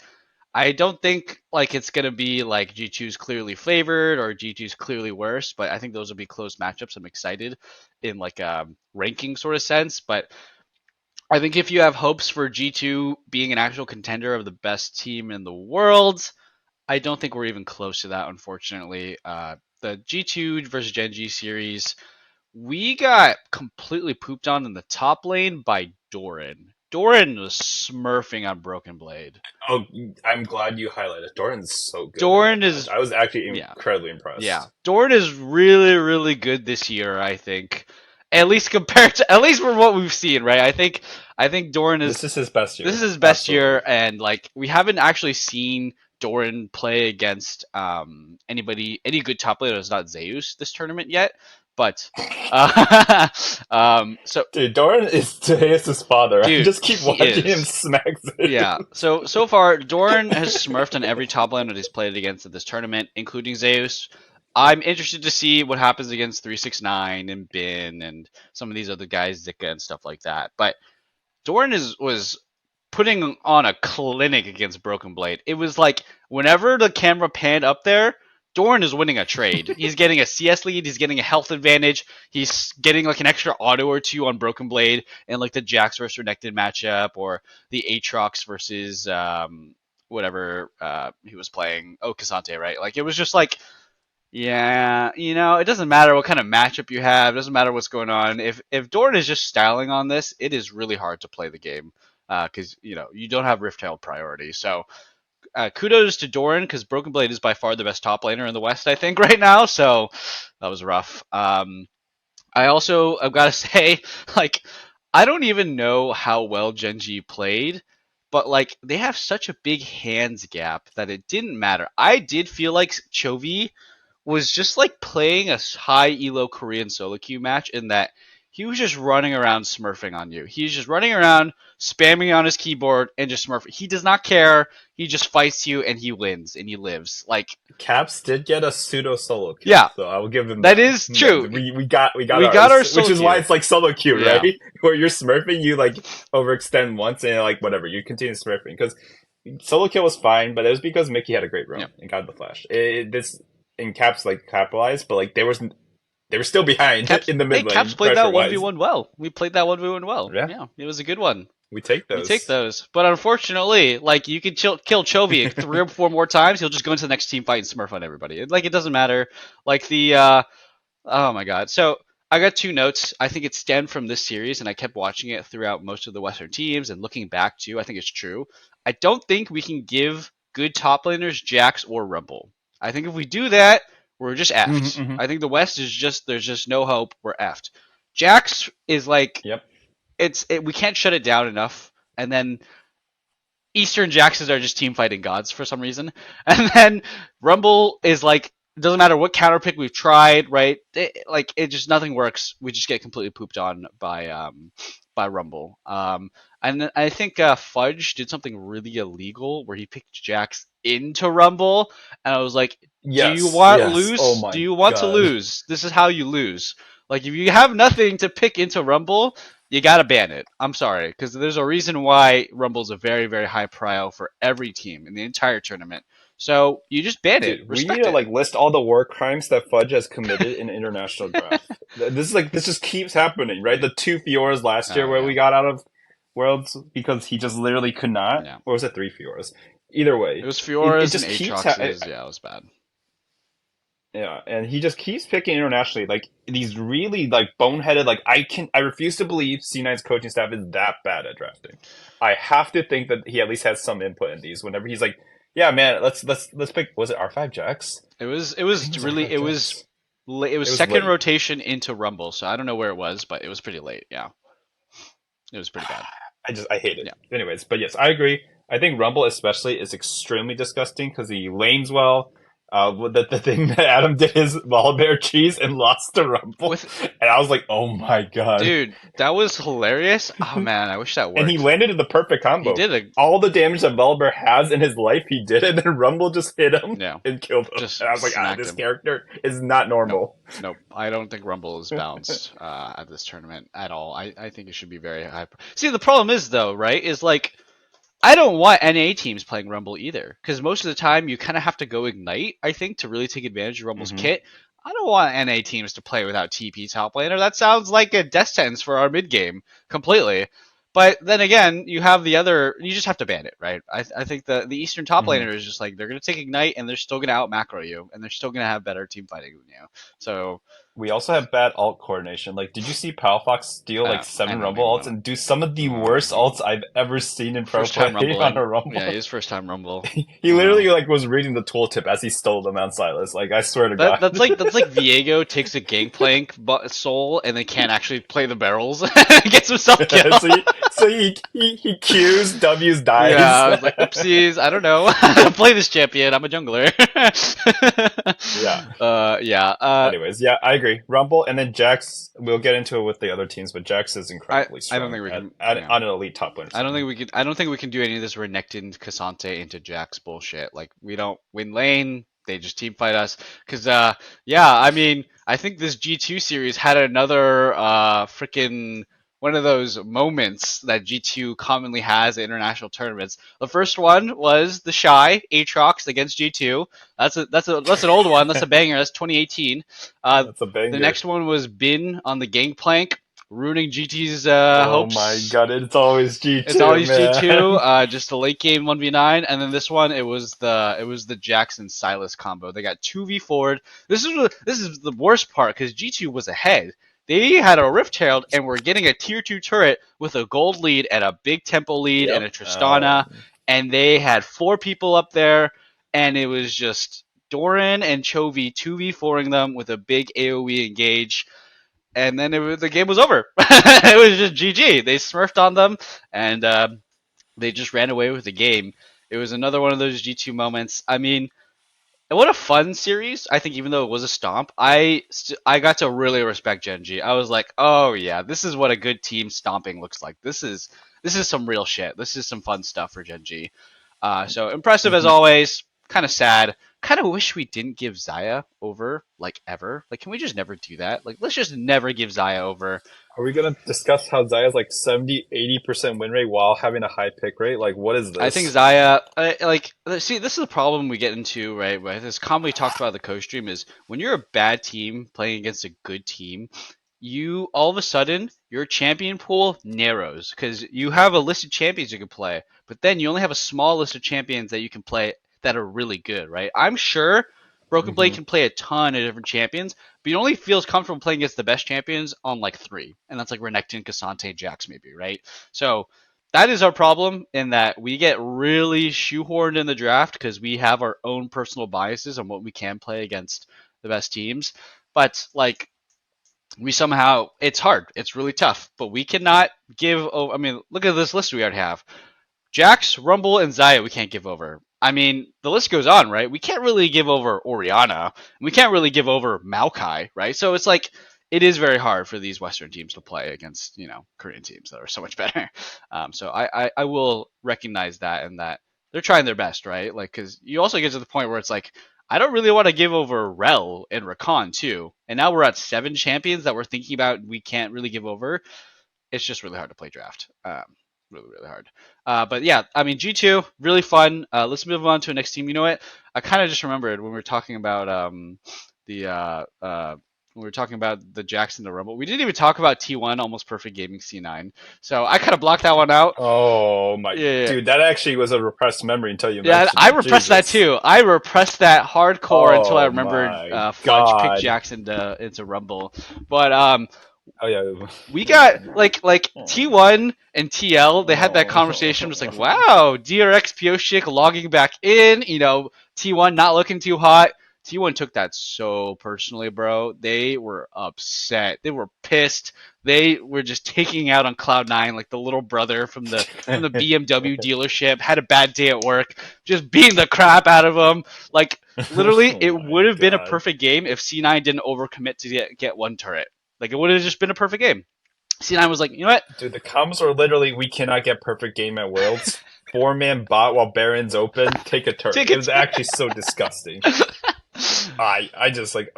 I don't think like it's going to be like G2's clearly favored or G2's clearly worse, but I think those will be close matchups. I'm excited in like a ranking sort of sense, but I think if you have hopes for G2 being an actual contender of the best team in the world, I don't think we're even close to that, unfortunately. The G2 versus Gen G series, we got completely pooped on in the top lane by Doran. Doran was smurfing on Broken Blade. Oh, I'm glad you highlighted. Doran's so good. Doran is... I was actually incredibly impressed. Yeah. Doran is really, really good this year, I think. At least from what we've seen, right? I think Doran is... This is his best year. This is his best year, and like we haven't actually seen Doran play against any good top laner that's not Zeus this tournament yet. But so dude, Doran is Zeus' father. Dude, I just keep watching him smack Zeus. Yeah. So far, Doran has smurfed on every top laner that he's played against at this tournament, including Zeus. I'm interested to see what happens against 369 and Bin and some of these other guys, Zika and stuff like that. But Doran was putting on a clinic against Broken Blade. It was like whenever the camera panned up there, Dorn is winning a trade. He's getting a CS lead. He's getting a health advantage. He's getting like an extra auto or two on Broken Blade and like the Jax versus Renekton matchup or the Aatrox versus whatever he was playing. Oh, Cassante, right? Like it was just like, yeah, it doesn't matter what kind of matchup you have. It doesn't matter what's going on. If Dorn is just styling on this, it is really hard to play the game because you don't have Rift Herald priority. So kudos to Doran because Broken Blade is by far the best top laner in the West, I think, right now. So that was rough. I've got to say, like, I don't even know how well Genji played, but like they have such a big hands gap that it didn't matter. I did feel like Chovy was just like playing a high elo Korean solo queue match in that he was just running around smurfing on you. He's just running around, spamming on his keyboard, and just smurfing. He does not care. He just fights you and he wins and he lives. Like Caps did get a pseudo solo queue, yeah, so I will give them that that. is true. We got We ours, got our solo which is why queue. it's like solo queue, Yeah. right? Where you're smurfing, you like overextend once and like whatever, you continue smurfing because solo kill was fine, but it was because Mickey had a great run and got the flash. This in Caps like capitalized, but like they were still behind in the mid lane. Caps played that pressure-wise. 1v1 well. We played that 1v1 well. Yeah. It was a good one. We take those. We take those. But unfortunately, like you could kill Chovy 3 or 4 more times, he'll just go into the next team fight and smurf on everybody. Like it doesn't matter. Like the oh my god. So I got 2 notes. I think it stemmed from this series, and I kept watching it throughout most of the Western teams and looking back too. I think it's true. I don't think we can give good top laners Jax or Rumble. I think if we do that, we're just effed. Mm-hmm. I think the West is there's just no hope. We're effed. Jax is like Yep. We can't shut it down enough, and then Eastern Jaxes are just team fighting gods for some reason, and then Rumble is like it doesn't matter what counter pick we've tried, right? It just nothing works. We just get completely pooped on by Rumble. And I think Fudge did something really illegal where he picked Jax into Rumble, and I was like, "Do you want lose? Oh my Do you want to God. lose? This is how you lose. Like if you have nothing to pick into Rumble, you gotta ban it. I'm sorry, because there's a reason why Rumble's a very, very high prio for every team in the entire tournament. So you just ban it. Dude, we Respect need to it. like list all the war crimes that Fudge has committed in international draft. This just keeps happening, right? The 2 Fioras last year where we got out of Worlds because he just literally could not. Yeah. Or was it 3 Fioras? Either way, It was Fiora's just and keeps Aatrox's. Yeah, it was bad. Yeah, and he just keeps picking internationally, like these really like boneheaded. Like I refuse to believe C9's coaching staff is that bad at drafting. I have to think that he at least has some input in these. Whenever he's like, yeah, man, let's pick. Was it R5 Jax? It was really it was second late. rotation into Rumble, so I don't know where it was, but it was pretty late. Yeah, it was pretty bad. I hate it. Yeah. Anyways, but yes, I agree. I think Rumble especially is extremely disgusting because he lanes well. The thing that Adam did is Wallbear cheese and lost to Rumble, and I was like, oh my god, dude, that was hilarious. Oh man, I wish that worked. And he landed in the perfect combo. He did all the damage that Wallbear has in his life. He did it, and then Rumble just hit him and killed him. And I was like, this character is not normal. Nope. I don't think Rumble is balanced at this tournament at all. I think it should be very high. See, the problem is though, right? Is like. I don't want NA teams playing Rumble either, because most of the time you kind of have to go Ignite, I think, to really take advantage of Rumble's kit. I don't want NA teams to play without TP top laner. That sounds like a death sentence for our mid game, completely. But then again, you have the other. You just have to ban it, right? I think the Eastern top laner is just like they're going to take Ignite and they're still going to out macro you, and they're still going to have better team fighting than you. So we also have bad alt coordination. Like, did you see Palfox steal like 7 Rumble ults and do some of the worst ults I've ever seen in pro play on a Rumble? Yeah, his first time Rumble. He literally like was reading the tooltip as he stole them on Silas. Like, I swear to God, that's like Viego takes a Gangplank soul and then can't actually play the barrels and gets himself killed. so he Qs, Ws, dies. Yeah, I was like, oopsies, I don't know. Play this champion. I'm a jungler. Anyways, yeah, I agree. Rumble and then Jax. We'll get into it with the other teams, but Jax is incredibly strong. I don't think we can on an elite top laner. I don't think we can do any of this Renekton Cassante into Jax bullshit. Like we don't win lane. They just team fight us. Cause I mean, I think this G2 series had another freaking one of those moments that G2 commonly has at international tournaments. The first one was the Shy Aatrox against G2. That's an old one. That's a banger. That's 2018. That's a The banger. next one was Bin on the Gangplank, ruining GT's Oh my hopes. god, it's always It's G2, always G2, man. just a late game 1v9, and then this one it was the Jackson Silas combo. They got 2v4'd. This is the worst part because G2 was ahead. They had a Rift Herald and were getting a tier 2 turret with a gold lead and a big tempo lead and Yep. a Tristana, and they had 4 people up there, and it was just Doran and Chovy 2v4ing them with a big AoE engage, and then the game was over. It was just GG. They smurfed on them, and they just ran away with the game. It was another one of those G2 moments. I mean, and what a fun series! I think even though it was a stomp, I got to really respect Genji. I was like, oh yeah, this is what a good team stomping looks like. This is some real shit. This is some fun stuff for Genji. So impressive as Mhm. always. Kind of sad. Kind of wish we didn't give Zaya over like ever. Like, can we just never do that? Like, let's just never give Zaya over. Are we gonna discuss how Zaya's like 70-80% win rate while having a high pick rate? Like, what is I think this? Zaya, see, this is the problem we get into, right? With this commonly talked about the coach stream is when you're a bad team playing against a good team, you all of a sudden your champion pool narrows because you have a list of champions you can play, but then you only have a small list of champions that you can play that are really good, right? I'm sure Broken Blade Hmm. can play a ton of different champions, but he only feels comfortable playing against the best champions on like 3, and that's like Renekton, Cassante, Jax, maybe, right? So that is our problem in that we get really shoehorned in the draft because we have our own personal biases on what we can play against the best teams. But like we somehow it's hard. It's really tough. But we cannot give. Oh, I mean, look at this list we already have. Jax, Rumble, and Zaya we can't give over. I mean, the list goes on, right? We can't really give over Oriana. We can't really give over Maokai, right? So it's like it is very hard for these Western teams to play against, Korean teams that are so much better. So I will recognize that and that they're trying their best, right? Like, because you also get to the point where it's like, I don't really want to give over Rel and Rakan too. And now we're at 7 champions that we're thinking about we can't really give over. It's just really hard to play draft. Really, really hard. But yeah, I mean, G2, really fun. Let's move on to the next team. You know what? I kind of just remembered when we were talking about the when we were talking about the Jackson to Rumble. We didn't even talk about T1 Almost Perfect Gaming C9. So I kind of blocked that one out. Oh my, Yeah, yeah, dude, that actually was a repressed memory until you yeah. mentioned I it. repressed that Jesus. too. I repressed that hardcore until I Oh remembered my Fudge picked god. Jackson into Rumble. But Oh yeah. we got like T1 and TL. They had that conversation. It was like, wow, DRX Pioshik logging back in. T1 not looking too hot. T1 took that so personally, bro. They were upset. They were pissed. They were just taking out on Cloud9 like the little brother from the BMW dealership. Had a bad day at work, just beating the crap out of him. Like literally, Oh it my would have been a god. perfect game if C9 didn't overcommit to get one turret. Like it would have just been a perfect game. C9 was like, you know what? Dude, the comments were literally, we cannot get perfect game at Worlds. 4-man bot while Baron's open. Take a turret. It was Tickets. actually so disgusting. I just like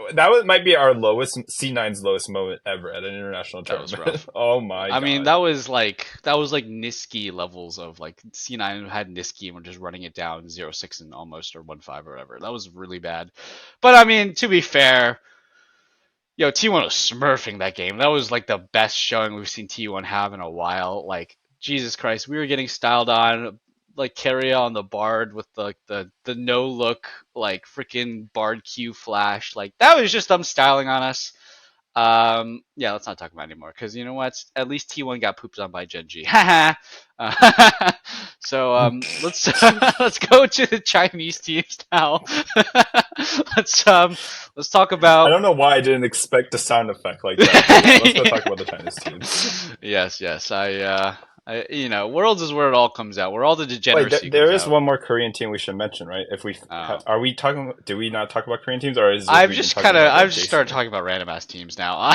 might be our lowest C9's lowest moment ever at an international That was tournament. rough. Oh my I mean, god. that was like Niski levels of like C9 had Niski and we're just running it down 0-6 and almost or 1-5 or whatever. That was really bad. But I mean, to be fair, T1 was smurfing that game. That was like the best showing we've seen T1 have in a while. Like Jesus Christ, we were getting styled on like Carrier on the Bard with the no look like freaking Bard Q flash. Like that was just them styling on us. Yeah, let's not talk about it anymore because you know what? At least T1 got pooped on by Genji. So let's let's go to the Chinese teams now. let's um let's talk I about. don't know why I didn't expect a sound effect like that, but yeah, let's go talk about the Chinese teams. Yes, yes. Worlds is where it all comes out. Where all the Wait, degeneracy there comes is out. one more Korean team we should mention, right? If we Oh. are we talking? Do we not talk about Korean teams, or is just we've been talking about the I've just adjacent started one? talking about random ass teams now.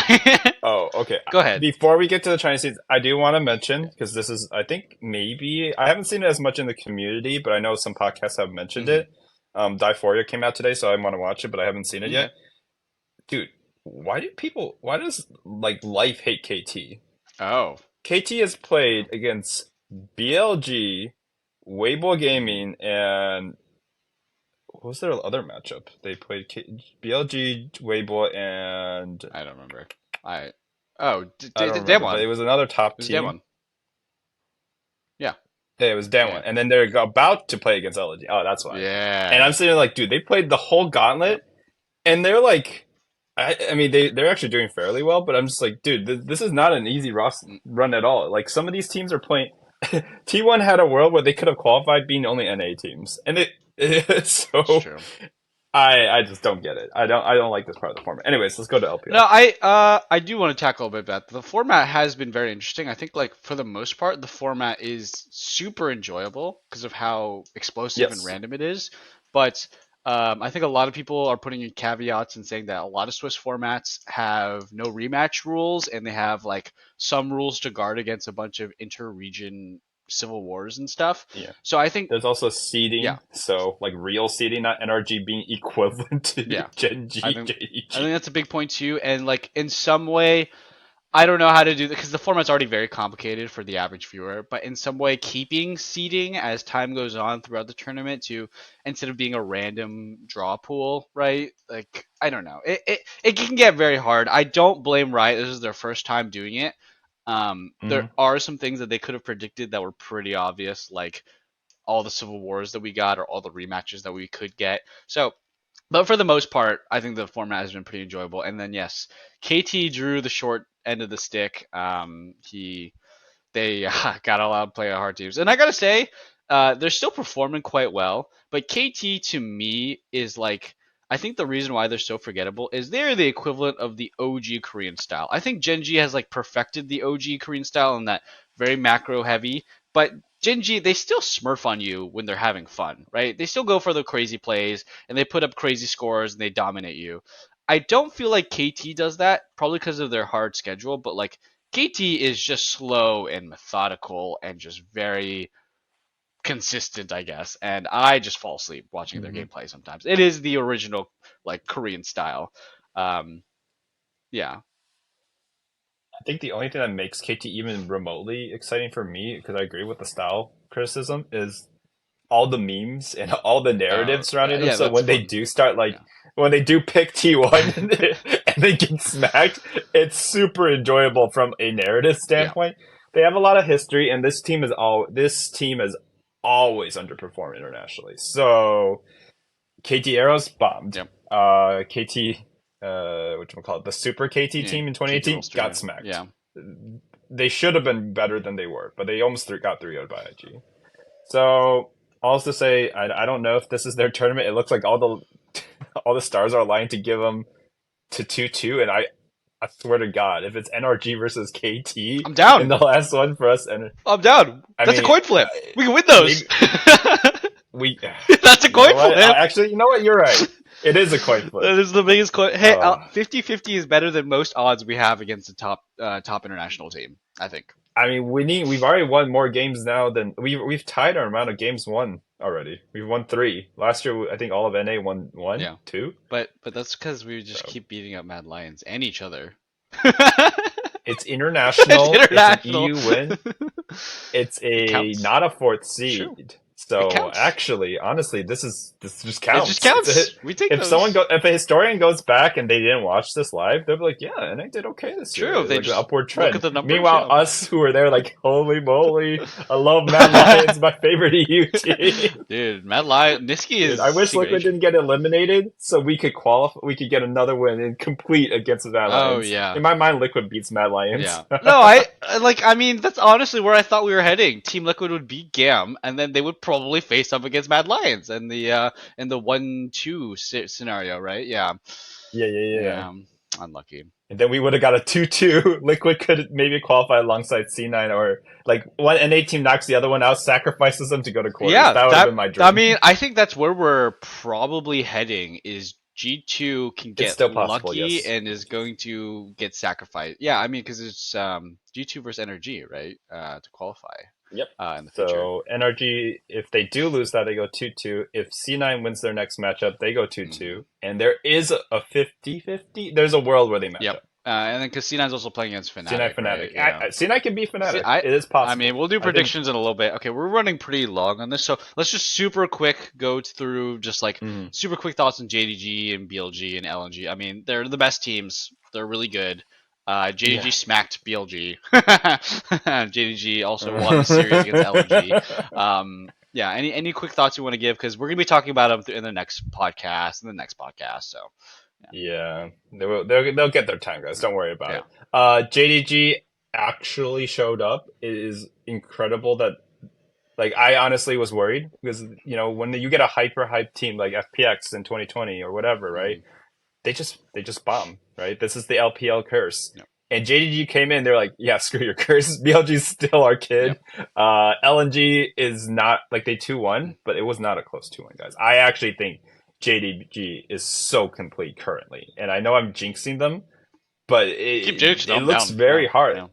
Oh, okay. Go ahead. Before we get to the Chinese teams, I do want to mention because this is, I think, maybe I haven't seen it as much in the community, but I know some podcasts have mentioned Mm-hmm. it. Dysphoria came out today, so I want to watch it, but I haven't seen it Okay. yet. Dude, why does like life hate KT? Oh. KT has played against BLG, Weibo Gaming, and what was their other matchup? They played BLG, Weibo, and I don't remember. Oh, I don't damn remember, but one. it was another top It was damn team. one. Yeah. Yeah, it was that Yeah. one. And then they're about to play against LG. Oh, that's why. And Yeah. I'm sitting there like, dude, they played the whole Yep. gauntlet, and they're like, I mean, they're actually doing fairly well, but I'm just like, dude, this is not an easy Mm, run at all. Like some of these teams are playing. T1 had a world where they could have qualified being only NA teams, and so it's true. I just don't get it. I don't like this part of the format. Anyways, let's go to No, LPL. I do want to tackle a bit about the format has been very interesting. I think like for the most part the format is super enjoyable because of how explosive and Yes. random it is. But I think a lot of people are putting in caveats and saying that a lot of Swiss formats have no rematch rules and they have like some rules to guard against a bunch of inter-region civil wars and stuff. Yeah. So I think There's also yeah, seeding, so like real seeding, not NRG being equivalent to yeah. Gen I G, think I think JEG. that's a big point too. And like in some way I don't know how to do that because the format's already very complicated for the average viewer. But in some way, keeping seeding as time goes on throughout the tournament to instead of being a random draw pool, right? Like I don't know, it can get very hard. I don't blame Riot. This is their first time doing it. There Hmm. are some things that they could have predicted that were pretty obvious, like all the civil wars that we got or all the rematches that we could get. So but for the most part, I think the format has been pretty enjoyable. And then yes, KT drew the short end of the stick. They got allowed to play hard teams, and I gotta say, they're still performing quite well. But KT to me is like I think the reason why they're so forgettable is they're the equivalent of the OG Korean style. I think Genji has like perfected the OG Korean style in that very macro heavy, but Genji they still smurf on you when they're having fun, right? They still go for the crazy plays and they put up crazy scores and they dominate you. I don't feel like KT does that, probably because of their hard schedule, but like KT is just slow and methodical and just very consistent, I guess. And I just fall asleep watching their Hmm. gameplay sometimes. It is the original like Korean style. Um, yeah, I think the only thing that makes KT even remotely exciting for me, because I agree with the style criticism, is all the memes and all the narratives surrounding them. yeah, So that's when they fun. do start like Yeah, when they do pick T1 and they get smacked, it's super enjoyable from a narrative yeah, standpoint. They have a lot of history, and this team has always underperformed internationally. So KT Arrows bombed. yep, KT, the Super KT yeah. team in KT 2018 got Rolster. smacked. Yeah, They should have been better than they were, but they almost got 3-0 by IG. So, all to say, I don't know if this is their tournament. It looks like all the all the stars are aligned to give them to 2-2, and I swear to God, if it's NRG versus KT I'm in down. the last one for us, and I'm down. I That's a mean, coin flip. We can win those. maybe we, That's a you know coin what? flip. Actually, you know what? You're right. It is a coin flip. That is the biggest coin. Hey, Uh, 50-50 is better than most odds we have against a top international team. I think. I mean, we've already won more games now than we've tied our amount of games won already. We've won 3 last year. I think all of NA won one, Yeah. 2. But that's because we just So keep beating up Mad Lions and each other. it's It's international. It's an international. EU win. It's It a counts. not a fourth It's true. seed. It So counts. actually, honestly, this just It just counts. counts. We take those. If a historian goes back and they didn't watch this live, they'll be like, yeah, and I did okay this year. True. If It's they like an just upward look at trend. the numbers, Meanwhile, yeah. us who were there, like, holy moly, I love Mad Lions, my favorite EU team. Dude, Mad Lion Niski Dude, is I wish secret Liquid agent. didn't get eliminated so we could qualify. We could get another win and complete against the Mad Oh Lions. yeah. In my mind, Liquid beats Mad Lions. Yeah. No, I mean that's honestly where I thought we were heading. Team Liquid would beat Gam, and then they would probably face up against Mad Lions in the 1-2 scenario, right? Yeah. Yeah, yeah, yeah. Yeah. Unlucky. And then we would have got a 2-2. Liquid could maybe qualify alongside C9, or like one NA team knocks the other one out, sacrifices them to go to quarters. Yeah, That would have been that my I dream. mean, I think that's where we're probably heading is G2 can It's get still possible, lucky yes. and is going to get sacrificed. Yeah, I mean because it's G2 versus Energy, right? To qualify Yep. in the future. So NRG, if they do lose that, they go 2-2. If C9 wins their next matchup, they go Hmm. 2-2. And there is a 50-50. There's a world where they match Yep. up. And then because C9's also playing against C9 Fnatic, right? Fnatic. Yeah. C9 can be See, Fnatic. It is I mean, possible. we'll do I think. predictions in a little bit. Okay, we're running pretty long on this, so let's just super quick go through just like Mhm. super quick thoughts on JDG and BLG and LNG. I mean, they're the best teams. They're really good. JDG Yeah. smacked BLG. JDG also won the series against LNG. Yeah. Any quick thoughts you want to give? Because we're gonna be talking about them in the next podcast. So Yeah, they'll get their time, guys. Don't worry about yeah. it. JDG actually showed up. It is incredible that like I honestly was worried because when you get a hyper hype team like FPX in 2020 or whatever, right? Mhm. They just bomb, right? This is the LPL curse. Yep. And JDG came in, they're like, yeah, screw your curse. BLG's still our kid. Yep. LNG is not like they 2-1, but it was not a close 2-1, guys. I actually think JDG is so complete currently. And I know I'm jinxing them, but Keep it, jinxing it them looks down. very Yeah. hard. Yeah.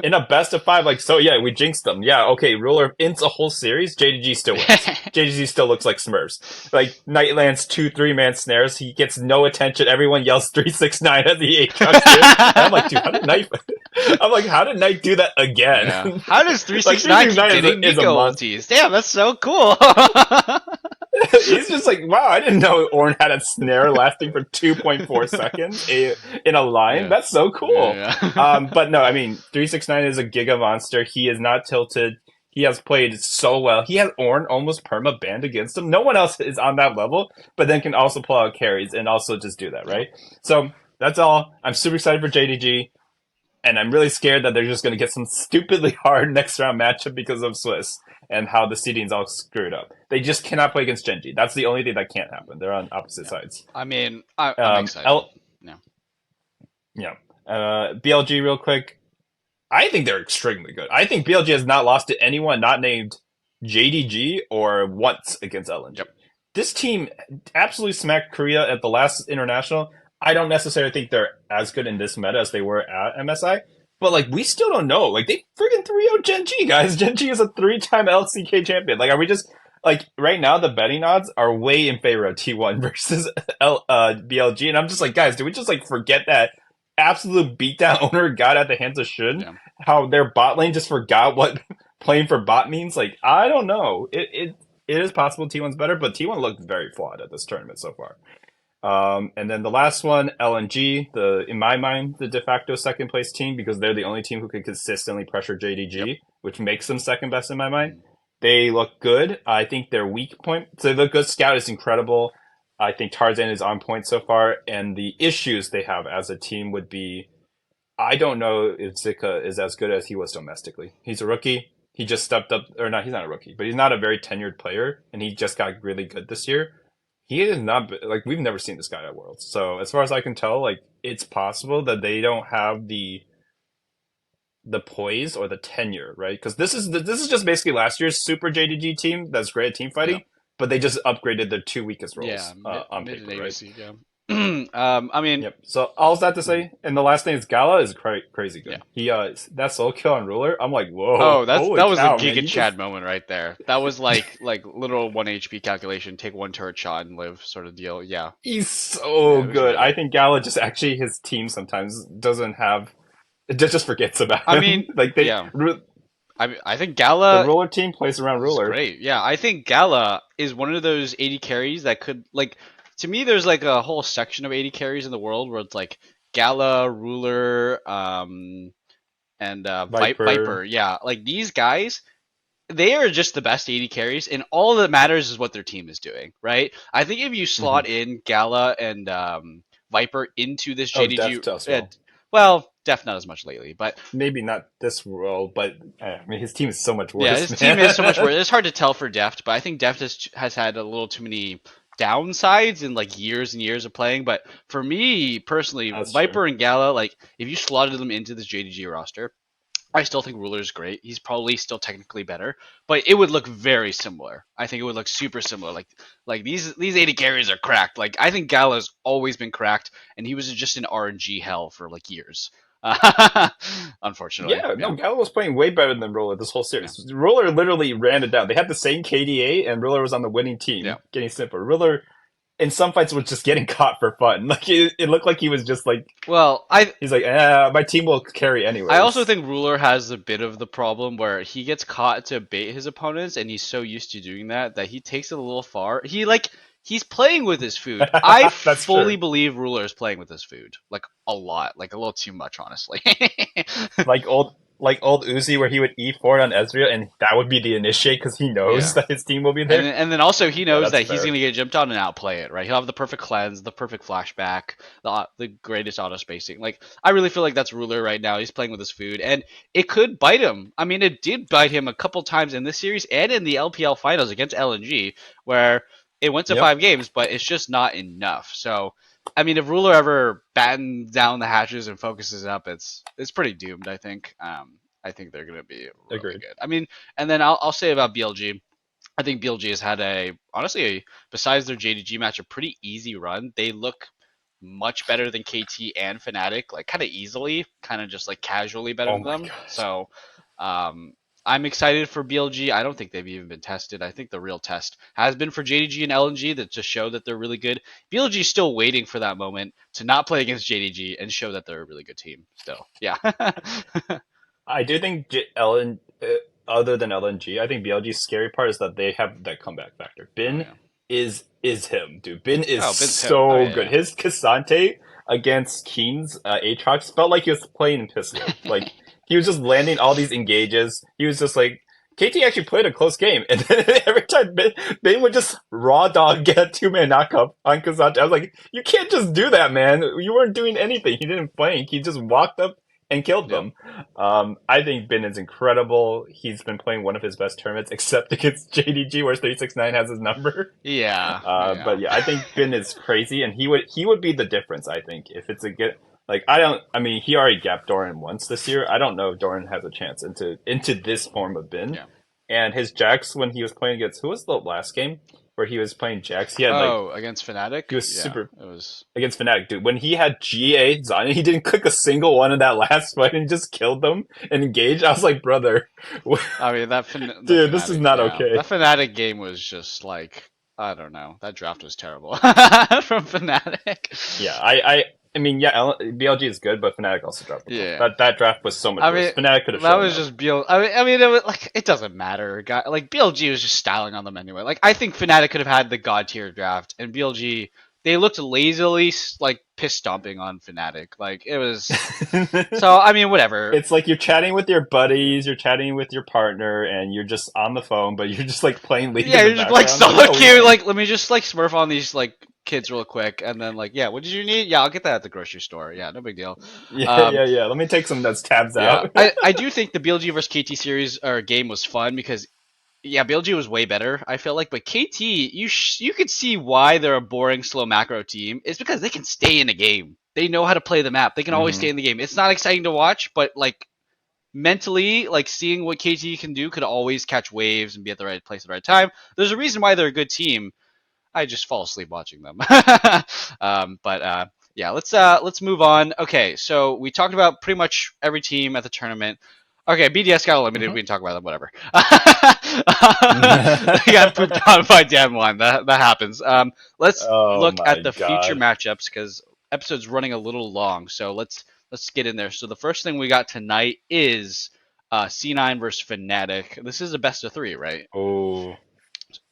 In a best of 5, like, so yeah, we jinxed them. Yeah, okay, Ruler ends a whole series, JDG still wins. JDG still looks like Smurfs. Like, Nightland's 2-3-man snares, he gets no attention, everyone yells 369 at the Aatrox and I'm like, dude, how did Knight do that again? Yeah. How does Like, 369 keep 369 getting is a Nico monster. ultis? Damn, that's so cool. He's just like, wow, I didn't know Ornn had a snare lasting for 2.4 seconds in a line. Yeah. That's so cool. Yeah. But no, I mean, 369 is a giga monster. He is not tilted. He has played so well. He has Ornn almost perma banned against him. No one else is on that level, but then can also pull out carries and also just do that, right? So that's all. I'm super excited for JDG. And I'm really scared that they're just going to get some stupidly hard next round matchup because of Swiss and how the seeding's all screwed up. They just cannot play against Genji. That's the only thing that can't happen. They're on opposite sides. I mean, I'm excited. BLG real quick. I think they're extremely good. I think BLG has not lost to anyone not named JDG or once against LNG. Yep. This team absolutely smacked Korea at the last international. I don't necessarily think they're as good in this meta as they were at MSI, but like we still don't know. Like they friggin' 3-0 Genji, guys. Genji is a 3-time LCK champion. Like, are we just like right now? The betting odds are way in favor of T1 versus BLG, and I'm just like, guys, do we just like forget that absolute beatdown owner got at the hands of Shun? Yeah. How their bot lane just forgot what playing for bot means? Like, I don't know. It is possible T1's better, but T1 looked very flawed at this tournament so far. And then the last one, LNG, in my mind, the de facto second place team because they're the only team who can consistently pressure JDG, which makes them second best in my mind. They look good. I think their weak point, so they look good. Scout is incredible. I think Tarzan is on point so far, and the issues they have as a team would be, I don't know if Zika is as good as he was domestically. He's a rookie. He just stepped up, or not, he's not a rookie, but he's not a very tenured player, and he just got really good this year. He is not, like, we've never seen this guy at Worlds. So as far as I can tell, like, it's possible that they don't have the poise or the tenure, right? Because this is just basically last year's super JDG team that's great at team fighting, but they just upgraded their 2 weakest roles on paper, right? Yeah. I mean, Yep. So all that to say, and the last thing is Gala is crazy good. Yeah. He that solo kill on Ruler, I'm like, whoa. Oh, that was cow, a Giga man, Chad moment right there. That was like literal 1 HP calculation, take one turret shot and live sort of deal. Yeah. He's so good. Really I think Gala just actually his team sometimes doesn't have. It just forgets about him. I mean, like they. Yeah. I think Gala. The Ruler team plays around Ruler. Great. Yeah, I think Gala is one of those 80 carries that could like. To me, there's like a whole section of 80 carries in the world where it's like Gala, Ruler, and Viper. Yeah, like these guys, they are just the best 80 carries, and all that matters is what their team is doing, right? I think if you slot in Gala and Viper into this JDG, well, Def not as much lately, but maybe not this role, but I mean his team is so much worse. Yeah, his team is so much worse. It's hard to tell for Deft, but I think Deft has had a little too many downsides in like years and years of playing. But for me personally, That's Viper true. and Gala, like if you slotted them into this JDG roster, I still think Ruler's great. He's probably still technically better, but it would look very similar. I think it would look super similar. Like these 80 carries are cracked. Like I think Gala's always been cracked, and he was just in RNG hell for like years. Unfortunately. Yeah, no, Gala was playing way better than Ruler this whole series. Yeah. Ruler literally ran it down. They had the same KDA, and Ruler was on the winning team, getting simpler. Ruler in some fights was just getting caught for fun. Like it looked like he was just like Well, he's like, my team will carry I also anyways. think Ruler has a bit of the problem where he gets caught to bait his opponents, and he's so used to doing that he takes it a little far. He's playing with his food. I That's fully true. believe Ruler is playing with his food, like a lot, like a little too much, honestly. Like old Uzi, where he would E4 on Ezreal, and that would be the initiate because he knows Yeah. that his team will be And there. then also he Yeah, knows that's that he's fair. gonna get jumped on and outplay it, right? He'll have the perfect cleanse, the perfect flashback, the greatest auto spacing. Like I really feel like that's Ruler right now. He's playing with his food, and it could bite him. I mean, it did bite him a couple times in this series and in the LPL finals against LNG, where it went to Yep, 5 games, but it's just not enough. So, I mean, if Ruler ever battens down the hatches and focuses up, it's pretty doomed. I think they're gonna be really agreed. good. I mean, and then I'll say about BLG. I think BLG has had besides their JDG match, a pretty easy run. They look much better than KT and Fnatic, like kind of easily, kind of just like casually better Oh than my them. gosh. So, I'm excited for BLG. I don't think they've even been tested. I think the real test has been for JDG and LNG that to show that they're really good. BLG is still waiting for that moment to not play against JDG and show that they're a really good team. Still, yeah. I do think Ellen, other than LNG, I think BLG's scary part is that they have that comeback factor. Oh Bin yeah. is him, dude. Bin is Oh, Ben's him. Oh so yeah, good. yeah. His Cassante against Keen's Aatrox felt like he was playing in pistol. Like he was just landing all these engages. He was just like KT actually played a close game, and then every time Bin would just raw dog get a 2-man knockup on Cassante. I was like, you can't just do that, man. You weren't doing anything. He didn't flank. He just walked up and killed Yep. them. I think Bin is incredible. He's been playing one of his best tournaments, except against JDG, where 369 has his number. Yeah. But Yeah. yeah, I think Bin is crazy, and he would be the difference. I think if it's a good like I don't. I mean, he already gapped Doran once this year. I don't know if Doran has a chance into this form of Bin. Yeah. And his Jax when he was playing against who was the last game where he was playing Jax? He had like Oh, against Fnatic? he was Yeah, super it was. against Fnatic, dude. When he had GA Zion, he didn't click a single one in that last fight and just killed them and engaged. I was like, brother, I mean, the dude, this is Fnatic, not yeah, okay. that Fnatic game was just like I don't know. That draft was terrible from Yeah, Fnatic. I mean, yeah, BLG is good, but Fnatic also dropped the ball. Yeah, That draft was so much I worse. mean Fnatic could have that shown was up. just BL. I mean, it was like it doesn't matter, guy. Like BLG was just styling on them anyway. Like I think Fnatic could have had the god tier draft, and BLG they looked lazily like piss stomping on Fnatic. Like it was. So I mean, whatever. It's like you're chatting with your buddies, you're chatting with your partner, and you're just on the phone, but you're just like playing League Yeah, in the you're just like background. so Like, oh, we cute. won. Like, let me just like smurf on these like kids real quick, and then like, yeah, what did you need? Yeah, I'll get that at the grocery store. Yeah, no big deal. Yeah, Um, yeah, yeah. Let me take some of those tabs yeah, out. I do think the BLG versus KT series or game was fun because yeah, BLG was way better. I feel like, but KT, you could see why they're a boring, slow macro team. It's because they can stay in a game. They know how to play the map. They can always hmm stay in the game. It's not exciting to watch, but like mentally, like seeing what KT can do could always catch waves and be at the right place at the right time. There's a reason why they're a good team. I just fall asleep watching them. But yeah, let's move on. Okay, so we talked about pretty much every team at the tournament. Okay, BDS got eliminated. hmm We can talk about them. Whatever. They got pooped on by Dan1. That happens. Let's Oh look at my the future god. matchups because episode's running a little long. So let's get in there. So the first thing we got tonight is C9 versus Fnatic. This is a best of three, right? Oh,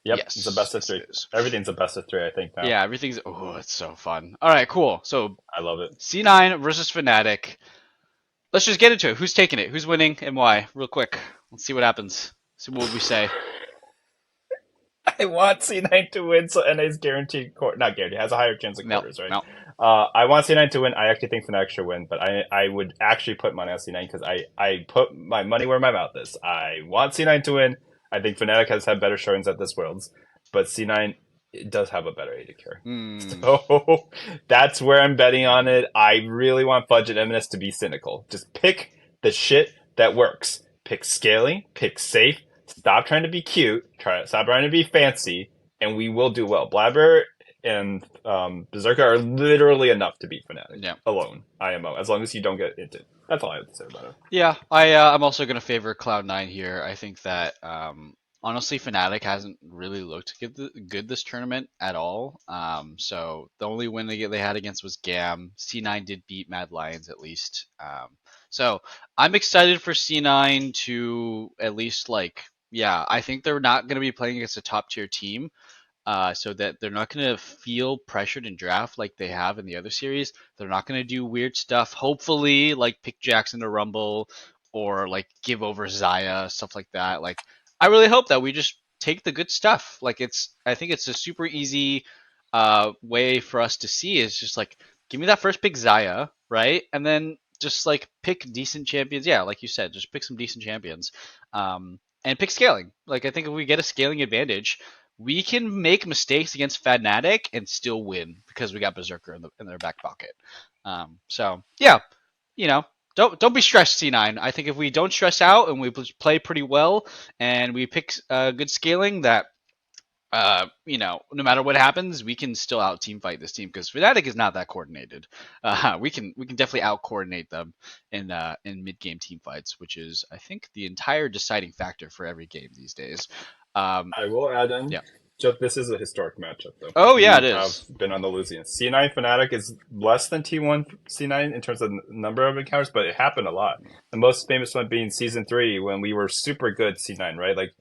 yep. It's a Yes, best of yes, three. it is. Everything's a best of three, I think now. Yeah, everything's. Oh, it's so fun. All right, cool. So I love it. C9 versus Fnatic. Let's just get into it. Who's taking it? Who's winning and why? Real quick. Let's see what happens. See what we say. I want C9 to win, so NA's guaranteed not guaranteed, has a higher chance of No, quarters, right? no. I want C9 to win. I actually think Fnatic should win, but I would actually put money on C9 because I put my money where my mouth is. I want C9 to win. I think Fnatic has had better showings at this Worlds, but C9 it does have a better AD carry. Hmm. So that's where I'm betting on it. I really want Fudge and Eminence to be cynical. Just pick the shit that works. Pick scaling, pick safe, stop trying to be cute, stop trying to be fancy, and we will do well. Blabber and Berserker are literally enough to beat Fnatic Yeah. alone, IMO, as long as you don't get into it. That's all I have to say about it. Yeah, I'm also gonna favor Cloud9 here. I think that Honestly, Fnatic hasn't really looked good this tournament at all. So the only win they had against was Gam. C9 did beat Mad Lions at least. So I'm excited for C9 to at least yeah, I think they're not going to be playing against a top tier team, so that they're not going to feel pressured in draft like they have in the other series. They're not going to do weird stuff. Hopefully, like pick Jackson to Rumble or like give over Zaya, stuff like that. Like, I really hope that we just take the good stuff. I think it's a super easy way for us to see is just like, give me that first pick Zaya, right? And then just like pick decent champions. Yeah, like you said, just pick some decent champions. And pick scaling. Like, I think if we get a scaling advantage, we can make mistakes against Fnatic and still win because we got Berserker in their back pocket. So yeah, you know, don't be stressed, C9. I think if we don't stress out and we play pretty well and we pick good scaling, that no matter what happens, we can still out team fight this team because Fnatic is not that coordinated. We can definitely out coordinate them in mid game team fights, which is I think the entire deciding factor for every game these days. I will add in, Yeah. Jeff, this is a historic matchup, though. Oh yeah, We it have is. been on the losing end. C9 Fnatic is less than T1 C9 in terms of number of encounters, but it happened a lot. The most famous one being Season 3 when we were super good C9, right? Like,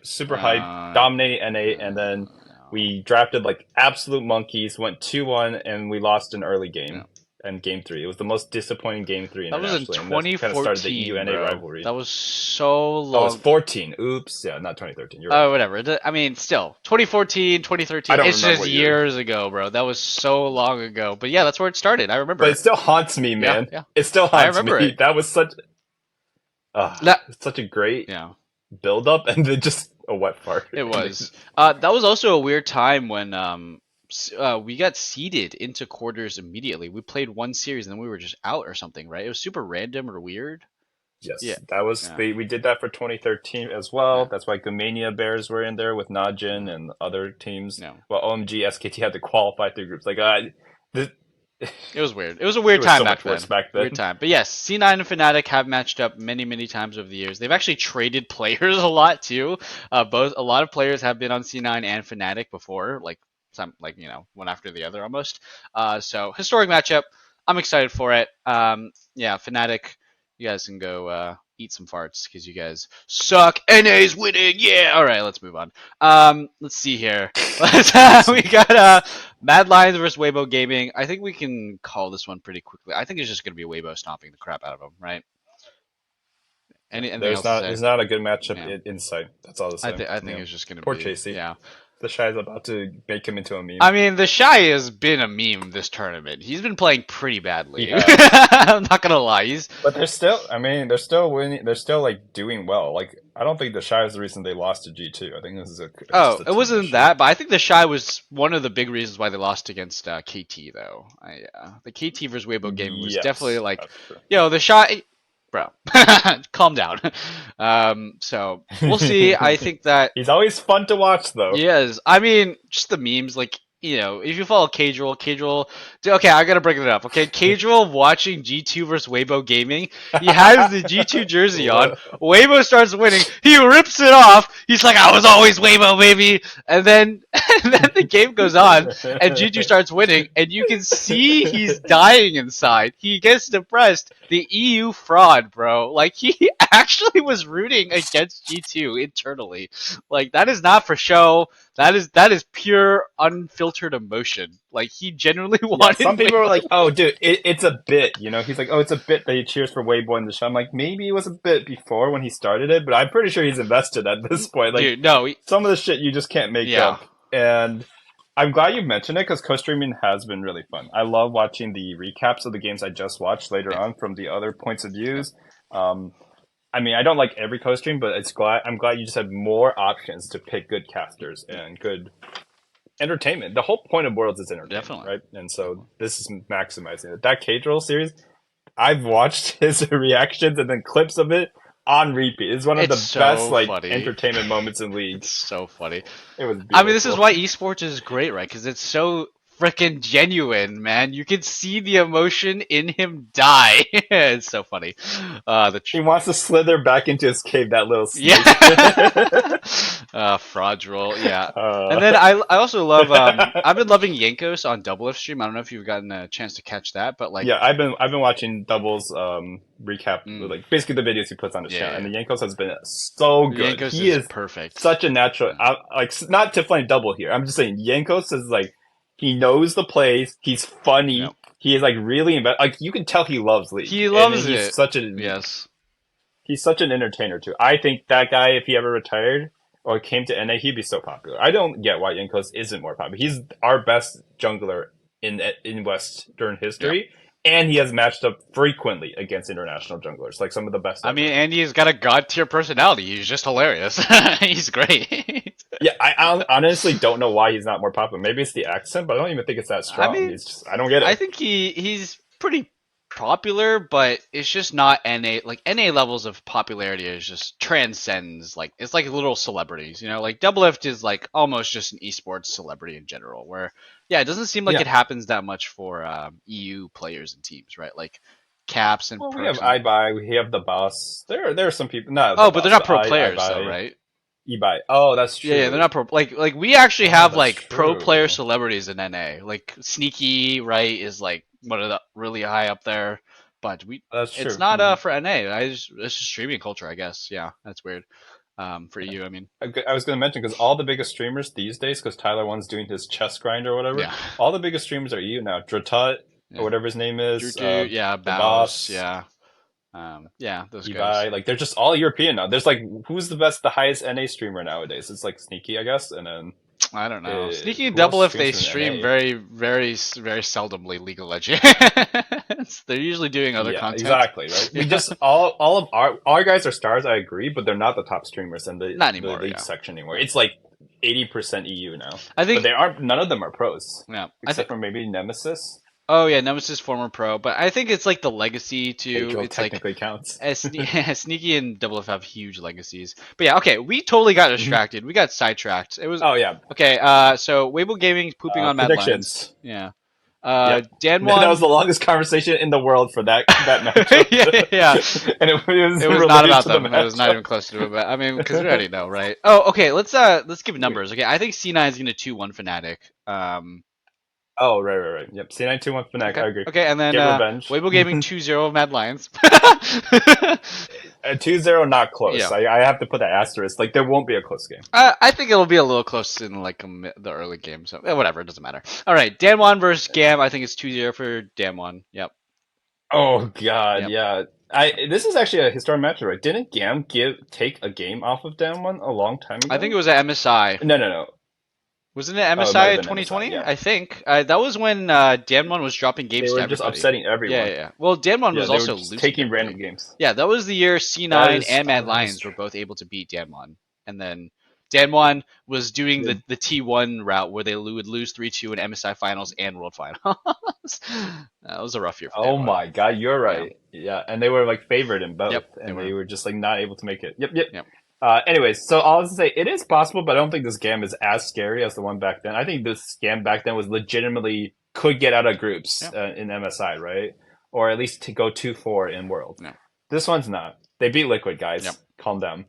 super hype, dominating NA, and then we drafted like absolute monkeys, went 2-1, and we lost an early game. Yeah. And Game 3. It was the most disappointing Game 3 That was in internationally. And that kind of started the 2014, EU-NA bro. rivalry. That was so Oh, it was long. 14. Oops. Yeah, not 2013. You're right. Oh, whatever. I mean, still, 2014, 2013. I don't It's remember just what year. years ago, bro. That was so long ago. But yeah, that's where it started. I remember. But it still haunts me, man. Yeah. It still haunts remember me. it. That was such such a great Yeah. build up and then just a wet fart. It was. That was also a weird time when we got seeded into quarters immediately. We played one series and then we were just out or something, right? It was super random or weird. Yes, Yeah. that was Yeah. we did that for 2013 as well. Yeah. That's why Gumania Bears were in there with Najin and other teams. No. Well, OMG SKT had to qualify through groups. Like, It was weird. It was a weird was time so back much then. worse back then. Weird time. But yes, C9 and Fnatic have matched up many, many times over the years. They've actually traded players a lot too. A lot of players have been on C9 and Fnatic before, one after the other almost. So historic matchup. I'm excited for it. Yeah, Fnatic, you guys can go eat some farts because you guys suck. NA's winning. Yeah. All right, let's move on. Let's see here. We got Mad Lions versus Weibo Gaming. I think we can call this one pretty quickly. I think it's just going to be Weibo stomping the crap out of them, right? Anything else to say? There's not a good matchup in sight. That's all to say. I think it's just going to be poor Chasey. Yeah. The Shy is about to make him into a meme. I mean, the Shy has been a meme this tournament. He's been playing pretty badly. Yeah. I'm not gonna lie. But they're still winning. They're still like doing well. Like, I don't think the Shy is the reason they lost to G2. I think this is it wasn't that, but I think the Shy was one of the big reasons why they lost against KT though. The KT versus Weibo game was definitely like, the Shy, bro, calm down. So we'll see. I think that he's always fun to watch though. Yes, I mean, just the memes, like, if you follow Cadrel, okay, I gotta bring it up, okay? Cadrel watching G2 versus Weibo Gaming, he has the G2 jersey on, Weibo starts winning, he rips it off, he's like, I was always Weibo, baby! And then the game goes on, and G2 starts winning, and you can see he's dying inside. He gets depressed. The EU fraud, bro. Like, he actually was rooting against G2 internally. Like, that is not for show. That is pure unfiltered emotion. Like, he genuinely wanted. Some people are like, "Oh, dude, it's a bit." He's like, "Oh, it's a bit that he cheers for Weibo in the show." I'm like, maybe it was a bit before when he started it, but I'm pretty sure he's invested at this point. Like, dude, no, some of the shit you just can't make up. And I'm glad you mentioned it because co-streaming has been really fun. I love watching the recaps of the games I just watched later on from the other points of views. I mean, I don't like every co-stream, but I'm glad you just had more options to pick good casters and good entertainment. The whole point of Worlds is entertainment, Definitely. right? And so this is maximizing it. That Cadrel series, I've watched his reactions and then clips of it on repeat. It's one of the best entertainment moments in League. It's so funny. It was beautiful. I mean, this is why esports is great, right? Because it's so freaking genuine, man. You can see the emotion in him die. It's so funny. He wants to slither back into his cave, that little snake. Yeah. Fraudulent, yeah. And then I also love I've been loving Yankos on Double F stream. I don't know if you've gotten a chance to catch that, but like Yeah, I've been watching Double's recap, mm, like basically the videos he puts on his yeah, channel, yeah, and the yeah. Yankos has been so good. Yankos He is is perfect. such a natural, Yeah. not to flame Double here. I'm just saying Yankos is like he knows the plays. He's Yep. funny. He is like really like you can tell he loves League, He and loves he's it. such a Yes. he's such an entertainer too. I think that guy, if he ever retired or came to NA, he'd be so popular. I don't get why Yankos isn't more popular. He's our best jungler in Western Yep. history, and he has matched up frequently against international junglers, like some of the best I ever. mean, Andy's got a god tier personality. He's just hilarious. He's great. Yeah, I honestly don't know why he's not more popular. Maybe it's the accent, but I don't even think it's that I strong. mean, It's just I don't get I it. think he's pretty popular, but it's just not NA. Like NA levels of popularity is just transcends. Like it's like little celebrities, you know. Like Doublelift is like almost just an esports celebrity in general. Where yeah, it doesn't seem like Yeah. it happens that much for EU players and teams, right? Like Caps and Well, we have Perks and iBuy, we have the boss. There are some people, not the oh, but they're boss, not but pro players though, iBuy, right? eBuy. Oh, that's Yeah, they're true. not pro. Like we actually Oh, have that's like pro player true. celebrities in NA. Like Sneaky, right, is like one of the really high up there. But That's it's true. not Mhm. for NA. It's just streaming culture, I guess. Yeah, that's weird. For Yeah. you, I mean, I was going to mention because all the biggest streamers these days, because Tyler One's doing his chess grind or whatever, yeah, all the biggest streamers are EU now. Dratut or yeah. whatever his name is, Drutu, yeah, the Baus, boss, yeah, yeah, those guys. Ibai, like they're just all European now. There's like who's the highest NA streamer nowadays? It's like Sneaky, I guess, and then I don't know. Sneaky and who else Double if streams they from stream NA? very seldomly League of Legends. They're usually doing other Yeah, content. exactly, right? We Yeah, just all of our guys are stars, I agree, but they're not the top streamers in not the anymore. league Yeah, section anymore. It's like 80% EU now. I But think they aren't none of them are pros, yeah, I except think. for maybe Nemesis. Oh yeah, Nemesis former pro, but I think it's like the legacy too. Pedro It's like technically counts. Sneaky and Double F have huge legacies. But yeah, okay, we totally got distracted. We got sidetracked. It was Oh yeah. okay. So Weibo Gaming pooping on Mad Lions. Predictions. Yeah. Yep. Dan That was won. the longest conversation in the world for that Yeah, yeah. matchup, and it It was not related about to the them. It was not matchup. even close to it. But I mean, because we already know, right? Oh, okay. Let's give numbers. Okay, I think C9 is gonna 2-1 Fnatic. Oh right. Yep. C921 Fnatic. Okay. I agree. Okay, and then Get revenge. Weibo Gaming 2-0 Mad Lions. 2-0, not Yeah. close. I have to put that asterisk. Like there won't be a close game. I think it'll be a little close in like the early game, so whatever, it doesn't matter. All right, Danwon versus Gam. I think it's 2-0 for Danwon. Yep. Oh God, Yep. yeah. This is actually a historic matchup, right? Didn't Gam take a game off of Damwon a long time ago? I think it was at MSI. No. Wasn't it Oh, it might MSI have been 2020? MSI, yeah. I think that was when Danwon was dropping games They to were just everybody. upsetting everyone. Yeah. Well, Danwon Yeah, was they were also just losing taking everybody. random games. Yeah, that was the year That C9 is and Mad that is Lions were true. both able to beat Danwon, and then Danwon was doing Yeah. the T1 route where they would lose 3-2 in MSI finals and World Finals. That was a rough year for Oh Danwon. my God, you're Yeah. right. Yeah, and they were like favored in both, Yep, they and were. they were just like not able to make it. Yep. Yep. Anyways, so I'll just say it is possible, but I don't think this game is as scary as the one back then. I think this game back then was legitimately could get out of groups in MSI, right? Or at least to go 2-4 in World. Yeah. This one's not. They beat Liquid, guys. Yep. Calm down.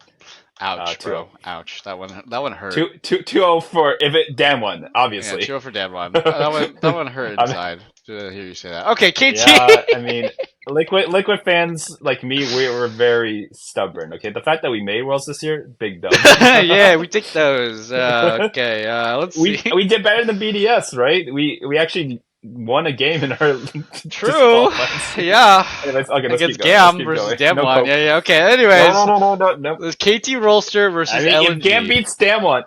Ouch, 2-0. bro. Ouch. That one hurt. 2-0 for if it Dan won, obviously. Yeah, 2-0 for Danwon. That one hurt inside to hear you say that. Okay, KT. Yeah, I mean, Liquid fans like me, we were very stubborn. Okay, the fact that we made Worlds this year, big dub. Yeah, we take those. Okay, let's see. we did better than BDS, right? We actually won a game in our True. Yeah. Anyways, okay, let's Against keep going. Let's Gam keep versus going. Damwon. No, Yeah. Okay. Anyways, no. there's KT Rolster versus I mean, LNG. if Gam beats Damwon,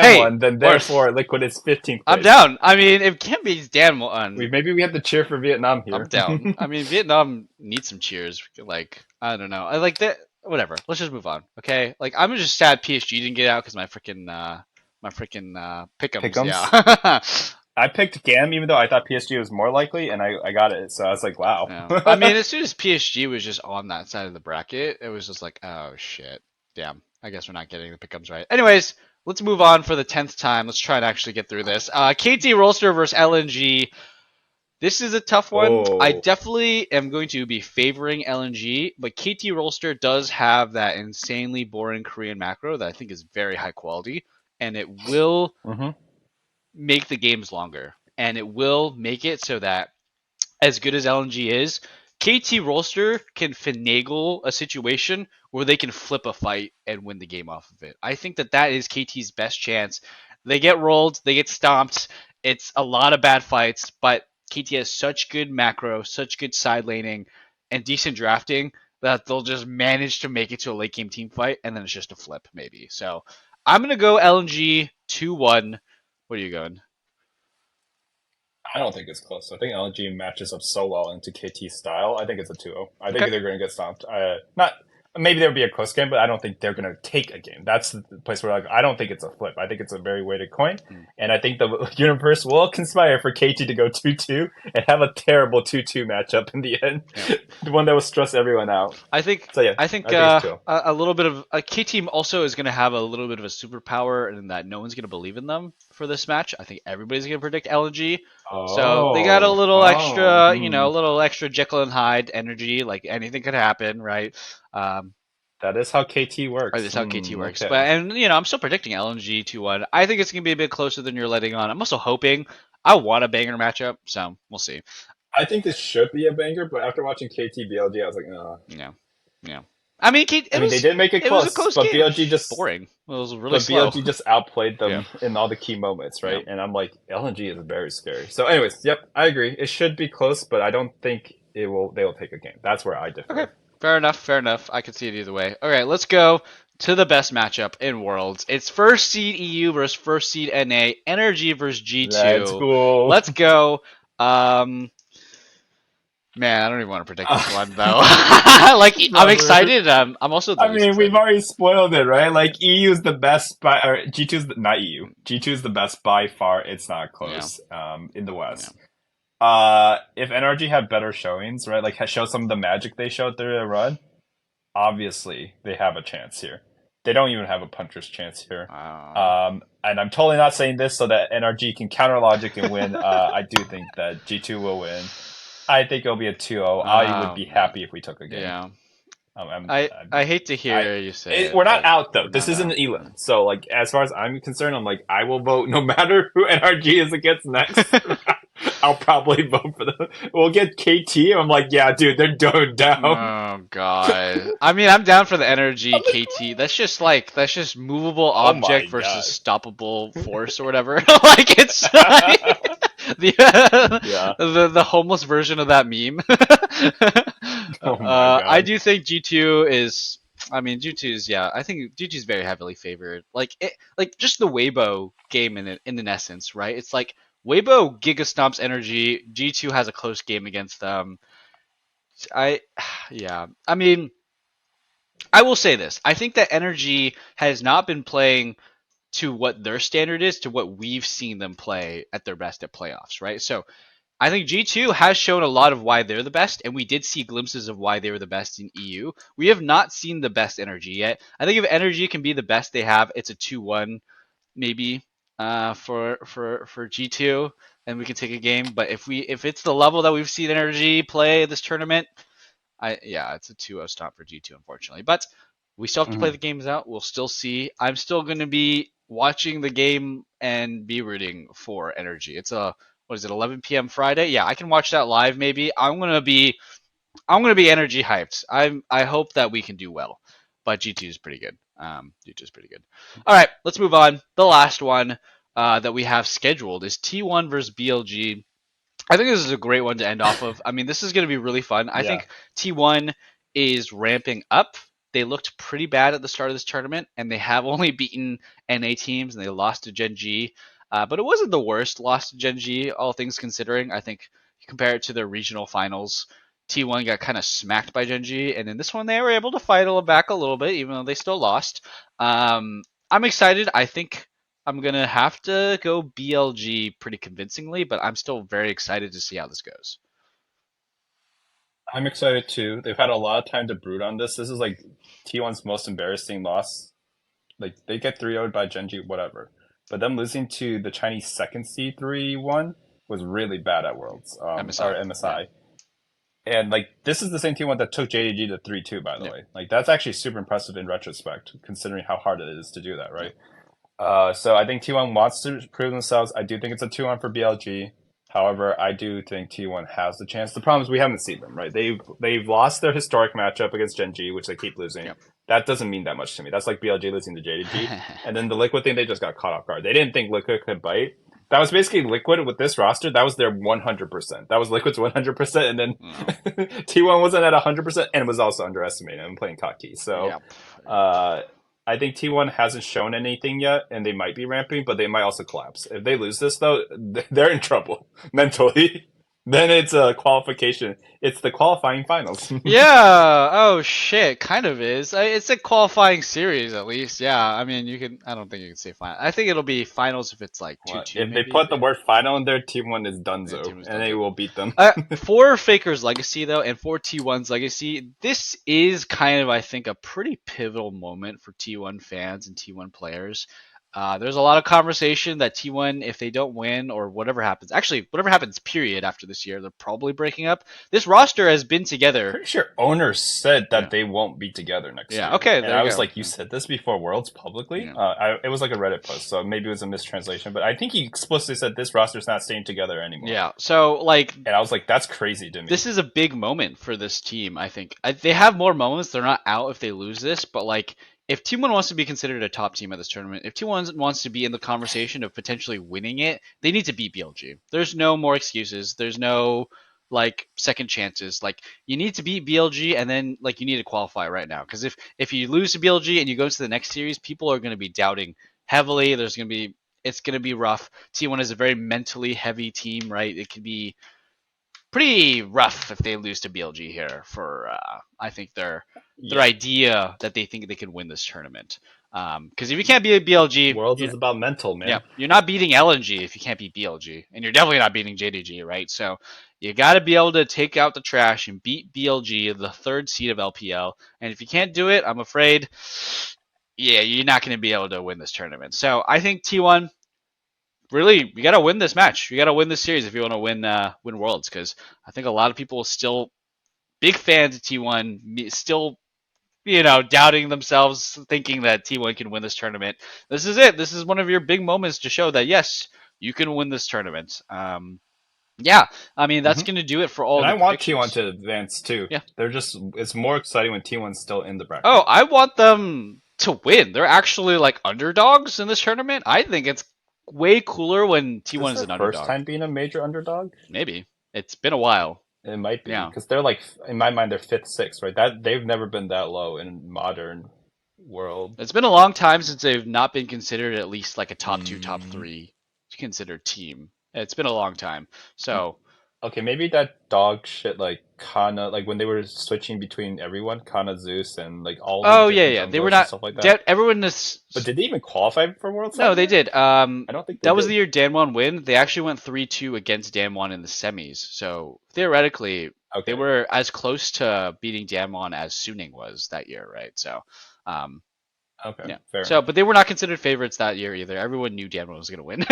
Hey, then therefore Liquid is 15th place. I'm down. I mean, if Gam beats Damwon, Maybe we have to cheer for Vietnam here. I'm down. I mean, Vietnam needs some cheers. Like, I don't know. I like that. Whatever. Let's just move on. Okay. Like, I'm just sad PSG didn't get out because my freaking pick'ems. Pick'ems? Yeah. I picked Gam even though I thought PSG was more likely, and I got it. So I was like, wow. Yeah. I mean, as soon as PSG was just on that side of the bracket, it was just like, oh shit, damn. I guess we're not getting the pick'ems right. Anyways, let's move on for the 10th time. Let's try and actually get through this. KT Rolster versus LNG. This is a tough one. I Oh. definitely am going to be favoring LNG, but KT Rolster does have that insanely boring Korean macro that I think is very high quality, and it will Hmm. make the games longer. And it will make it so that as good as LNG is, KT Rolster can finagle a situation where they can flip a fight and win the game off of it. I think that that is KT's best chance. They get rolled, they get stomped. It's a lot of bad fights, but KT has such good macro, such good side laning, and decent drafting that they'll just manage to make it to a late game team fight, and then it's just a flip maybe. So I'm gonna go LNG 2-1. What are you going? I don't think it's close. I think LG matches up so well into KT's style. I think it's a 2-0. I think Okay. they're going to get stomped. Not maybe there'll be a close game, but I don't think they're going to take a game. That's the place where like I don't think it's a flip. I think it's a very weighted coin, Hmm. and I think the universe will conspire for KT to go 2-2 and have a terrible 2-2 matchup in the end, Yeah. the one that will stress everyone out. I think So yeah, I think I think it's 2-0. a little bit of a K team also is going to have a little bit of a superpower, and that no one's going to believe in them for this match. I think everybody's going to predict LNG, so they got a Oh, little oh, extra, hmm. a little extra Jekyll and Hyde energy. Like anything could happen, right? Um, That is how KT or works. this is how KT Hmm. works. Okay. But I'm still predicting LNG 2-1. I think it's going to be a bit closer than you're letting on. I'm also hoping. I want a banger matchup, so we'll see. I think this should be a banger, but after watching KT BLG, I was like, Yeah, yeah. I mean, I mean, they did make it it was a close, close game. Boring. It was really but slow. BLG just outplayed Yeah, them in all the key moments, yeah. right? And I'm like, LNG is very scary. So, anyways, yep, I agree. It should be close, but I don't think it will. They will take a game. That's where I Okay, differ. fair enough. Fair enough. I could see it either way. Okay, let's go to the best matchup in Worlds. It's first seed EU versus first seed NA. Energy versus Let's G2. go. Let's go. Um, Man, I don't even want to predict this one though. Like I'm Brother. excited. I'm also the I least mean, we've excited. already spoiled it, right? Like EU is the best by, or G2 is not EU. G2 is the best by far. It's not Yeah, close. In the yeah. West. If NRG had better showings, right? Like show some of the magic they showed through the run, obviously they have a chance here. They don't even have a puncher's chance here. Uh, And I'm totally not saying this so that NRG can counter logic and win. I do think that G2 will win. I think it'll be a 2-0. I would be man. happy if we took a game. Yeah. Um, I hate to I, hear you say it, we're not but out though. we're This not isn't an out. elim. So like, as far as I'm concerned, I'm like, I will vote no matter who NRG is against next. I'll probably vote for them. We'll get KT. I'm like, yeah, dude, they're going down. Oh god. I mean, I'm down for the energy I'm like, KT. That's just movable oh my object versus god. stoppable force or whatever. Like it's like Yeah. the homeless version of that meme. Oh my I god. do think G2 is. I mean, G2 is yeah. I think G2 is very heavily favored. Like just the Weibo game in an essence, right? It's like Weibo Giga Stomps energy. G2 has a close game against them. I yeah. I mean, I will say this. I think that energy has not been playing to what their standard is to what we've seen them play at their best at playoffs, right? So I think G2 has shown a lot of why they're the best, and we did see glimpses of why they were the best in EU. We have not seen the best energy yet. I think if energy can be the best they have, it's a 2-1 maybe for G2, and we can take a game. But if it's the level that we've seen energy play this tournament, it's a 2-0 stop for G2 unfortunately. But we still have to play Mhm. the games out. We'll still see. I'm still going to be watching the game and be rooting for energy. It's a what is it 11 p.m. Friday? Yeah, I can watch that live maybe. I'm going to be energy hyped. I hope that we can do well. But G2 is pretty good. G2 is pretty good. All right, let's move on. The last one that we have scheduled is T1 versus BLG. I think this is a great one to end off of. I mean, this is going to be really fun. I Yeah. think T1 is ramping up. They looked pretty bad at the start of this tournament, and they have only beaten NA teams, and they lost to Gen G. But it wasn't the worst loss to Gen G, all things considering. I think you compare it to their regional finals, T1 got kind of smacked by Gen G, and in this one they were able to fight back a little bit, even though they still lost. I'm excited. I think I'm gonna have to go BLG pretty convincingly, but I'm still very excited to see how this goes. I'm excited too. They've had a lot of time to brood on this. This is like T1's most embarrassing loss. Like they get 3-0'd by Genji, whatever. But them losing to the Chinese second seed 3-1, was really bad at Worlds, or MSI. Yeah. MSI. And like this is the same T1 that took JDG to 3-2, by the Yep. way. Like that's actually super impressive in retrospect, considering how hard it is to do that, Yep. right? So I think T1 wants to prove themselves. I do think it's a 2-1 for BLG. However, I do think T1 has the chance. The problem is we haven't seen them, right? They've lost their historic matchup against Gen G, which they keep losing. Yep. That doesn't mean that much to me. That's like BLG losing to JDG. And then the Liquid thing, they just got caught off guard. They didn't think Liquid could bite. That was basically Liquid with this roster. That was their 100%. That was Liquid's 100%. And then No. T1 wasn't at 100% and was also underestimated and playing cocky. So, Yep. I think T1 hasn't shown anything yet, and they might be ramping, but they might also collapse. If they lose this, though, they're in trouble mentally. Then it's a qualification. It's the qualifying finals. Yeah. Oh shit. Kind of is. It's a qualifying series at least. Yeah. I mean, you can. I don't think you can say final. I think it'll be finals if it's like 2-2. If they Maybe. put the word final in there, T1 is Yeah, team donezo, was and done. they will beat them. For Faker's legacy though, and for T1's legacy, this is kind of, I think, a pretty pivotal moment for T1 fans and T1 players. There's a lot of conversation that T1, if they don't win or whatever happens, actually whatever happens, period, after this year, they're probably breaking up. This roster has been together. Pretty sure owners said that Yeah. they won't be together next Yeah, year. okay, And there I you was go. like, you said this before Worlds publicly? Yeah. It was like a Reddit post, so maybe it was a mistranslation. But I think he explicitly said this roster's not staying together anymore. Yeah. So like, And I was like, that's crazy to me. this is a big moment for this team, I think. They have more moments. They're not out if they lose this, but like, if T1 wants to be considered a top team at this tournament, if T1 wants to be in the conversation of potentially winning it, they need to beat BLG. There's no more excuses. There's no like second chances. Like, you need to beat BLG, and then like you need to qualify right now. Because if you lose to BLG and you go to the next series, people are going to be doubting heavily. It's going to be rough. T1 is a very mentally heavy team, right? It could be pretty rough if they lose to BLG here for I think their idea that they think they can win this tournament. Because if you can't beat BLG, Worlds is about mental, man. yeah, you're not beating LNG if you can't beat BLG, and you're definitely not beating JDG, right? So you got to be able to take out the trash and beat BLG, the third seed of LPL. And if you can't do it, I'm afraid, yeah, you're not going to be able to win this tournament. So I think T1, really, you got to win this match. You got to win this series if you want to win Worlds, because I think a lot of people still big fans of T1, still doubting themselves, thinking that T1 can win this tournament. This is it. This is one of your big moments to show that yes, you can win this tournament. Yeah, I mean that's going to do it for all. And the I want predictions. T1 to advance too. Yeah, it's more exciting when T1's still in the bracket. Oh, I want them to win. They're actually like underdogs in this tournament. I think it's way cooler when T1 is an underdog. First time being a major underdog? Maybe. It's been a while. It might be, Yeah. because they're like, in my mind, they're 5th, 6th, right? That they've never been that low in modern world. It's been a long time since they've not been considered at least like a top 2, top 3 considered team. It's been a long time. So Okay, maybe that dog shit like Kana, like when they were switching between everyone, Kana, Zeus, and like all. Oh the yeah. They were not stuff like that. everyone is. But did they even qualify for Worlds? No, they did. I don't think that was the year Danwon win. They actually went 3-2 against Danwon in the semis. So theoretically, they were as close to beating Danwon as Suning was that year, right? So, okay, yeah. fair. So, but they were not considered favorites that year either. Everyone knew Danwon was going to win,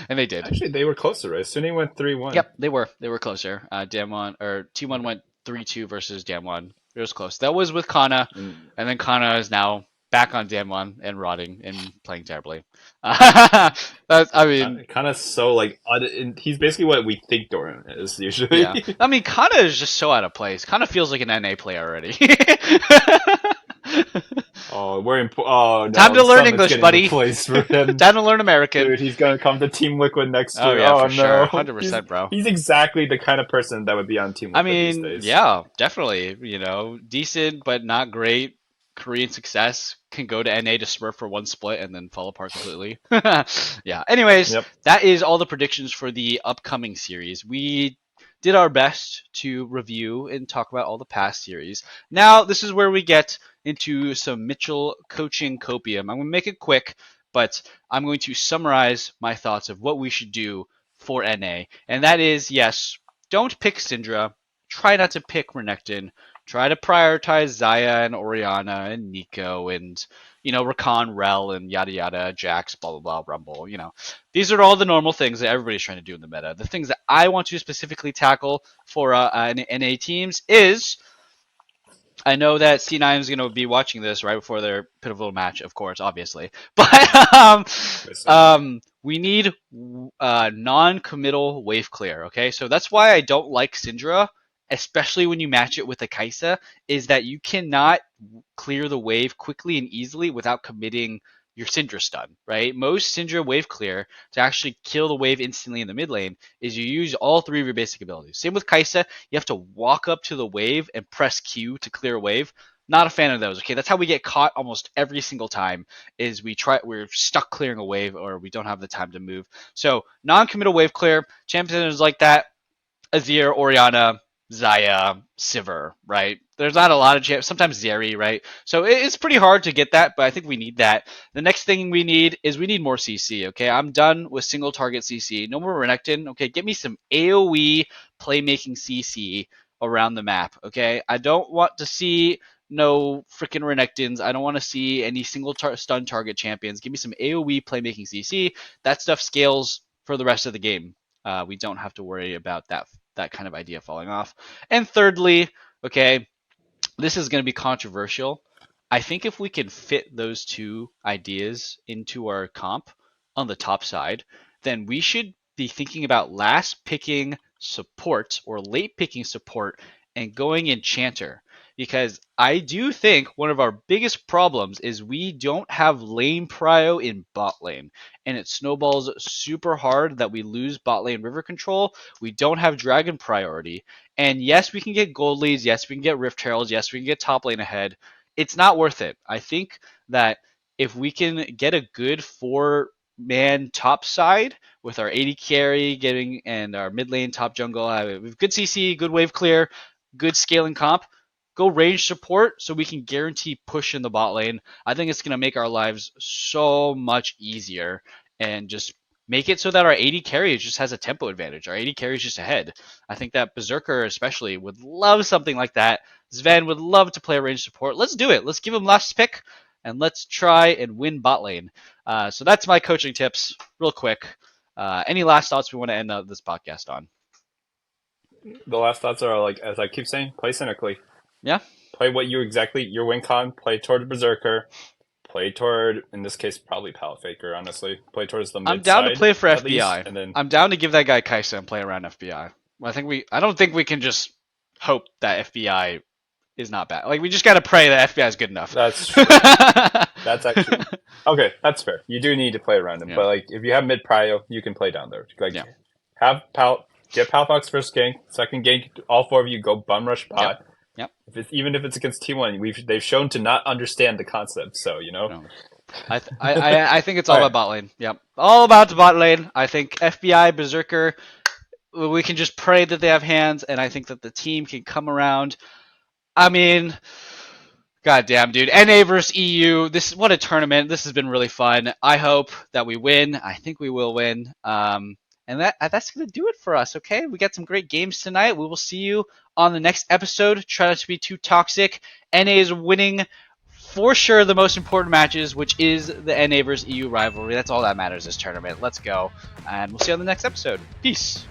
and they did. Actually, they were closer, right? Suning went 3-1. Yep, they were. They were closer. Danwon or T1 went 3-2 versus Danwon. It was close. That was with Kana, and then Kana is now back on Damwon and rotting and playing terribly. I mean, kind of so like he's basically what we think Doran is usually. Yeah. I mean, Kana is just so out of place. Kana feels like an NA player already. Oh, we're in. Oh, no, time to learn English, buddy. For him. Time to learn American. Dude, he's gonna come to Team Liquid next year. Oh yeah, for no. sure, 100%, bro. He's exactly the kind of person that would be on Team Liquid these days. Yeah, definitely. Decent but not great. Korean success can go to NA to smurf for one split and then fall apart completely. Yeah. Anyways, That is all the predictions for the upcoming series. We did our best to review and talk about all the past series. Now, this is where we get into some Mitchell coaching copium. I'm going to make it quick, but I'm going to summarize my thoughts of what we should do for NA. And that is, yes, don't pick Syndra. Try not to pick Renekton. Try to prioritize Zaya and Oriana and Nico and, Rakan, Rel, and yada yada, Jax, blah blah blah, Rumble. These are all the normal things that everybody's trying to do in the meta. The things that I want to specifically tackle for NA teams is, I know that C9 is going to be watching this right before their pivotal match, of course, obviously. But we need non-committal wave clear, okay? So that's why I don't like Syndra, especially when you match it with a Kai'Sa, is that you cannot clear the wave quickly and easily without committing your Syndra stun, right? Most Syndra wave clear to actually kill the wave instantly in the mid lane is you use all three of your basic abilities. Same with Kai'Sa, you have to walk up to the wave and press Q to clear a wave. Not a fan of those. Okay, that's how we get caught almost every single time. Is we're stuck clearing a wave or we don't have the time to move. So non-committal wave clear champions like that. Azir, Oriana, Zaya, Sivir, right? There's not a lot of champs. Sometimes Zeri, right? So it's pretty hard to get that, but I think we need that. The next thing we need is we need more CC, okay? I'm done with single target CC. No more Renekton, okay? Get me some AoE playmaking CC around the map, okay? I don't want to see no freaking Renekton's. I don't want to see any single stun target champions. Give me some AoE playmaking CC. That stuff scales for the rest of the game. We don't have to worry about that kind of idea falling off. And thirdly, okay, this is going to be controversial. I think if we can fit those two ideas into our comp on the top side, then we should be thinking about last picking support or late picking support and going enchanter. Because I do think one of our biggest problems is we don't have lane prio in bot lane. And it snowballs super hard that we lose bot lane river control. We don't have dragon priority. And yes, we can get gold leads. Yes, we can get rift heralds. Yes, we can get top lane ahead. It's not worth it. I think that if we can get a good 4-man top side with our AD carry getting and our mid lane top jungle, we have good CC, good wave clear, good scaling comp. Go range support so we can guarantee push in the bot lane. I think it's going to make our lives so much easier and just make it so that our AD carry just has a tempo advantage. Our AD carry is just ahead. I think that Berserker especially would love something like that. Sven would love to play range support. Let's do it. Let's give him last pick and let's try and win bot lane. So that's my coaching tips real quick. Any last thoughts we want to end this podcast on? The last thoughts are like, as I keep saying, play cynically. Yeah. Play what your win con. Play toward Berserker. Play toward, in this case, probably Palette Faker. Honestly, play towards the mid I'm down side, to play for at FBI. least, and then I'm down to give that guy Kai'Sa and play around FBI. I don't think we can just hope that FBI is not bad. Like we just got to pray that FBI is good enough. that's true. That's actually okay. That's fair. You do need to play around him, Yeah. but like if you have mid prio, you can play down there. Like Yeah. have get Palfox first gank, second gank. All four of you go bum rush bot. Yep. Even if it's against T1, they've shown to not understand the concept. So No. I think it's all about bot lane. Yep, all about the bot lane. I think FBI Berserker. We can just pray that they have hands, and I think that the team can come around. I mean, goddamn, dude. NA versus EU. What a tournament. This has been really fun. I hope that we win. I think we will win. And that's going to do it for us, okay? We got some great games tonight. We will see you on the next episode. Try not to be too toxic. NA is winning for sure the most important matches, which is the NA versus EU rivalry. That's all that matters this tournament. Let's go. And we'll see you on the next episode. Peace.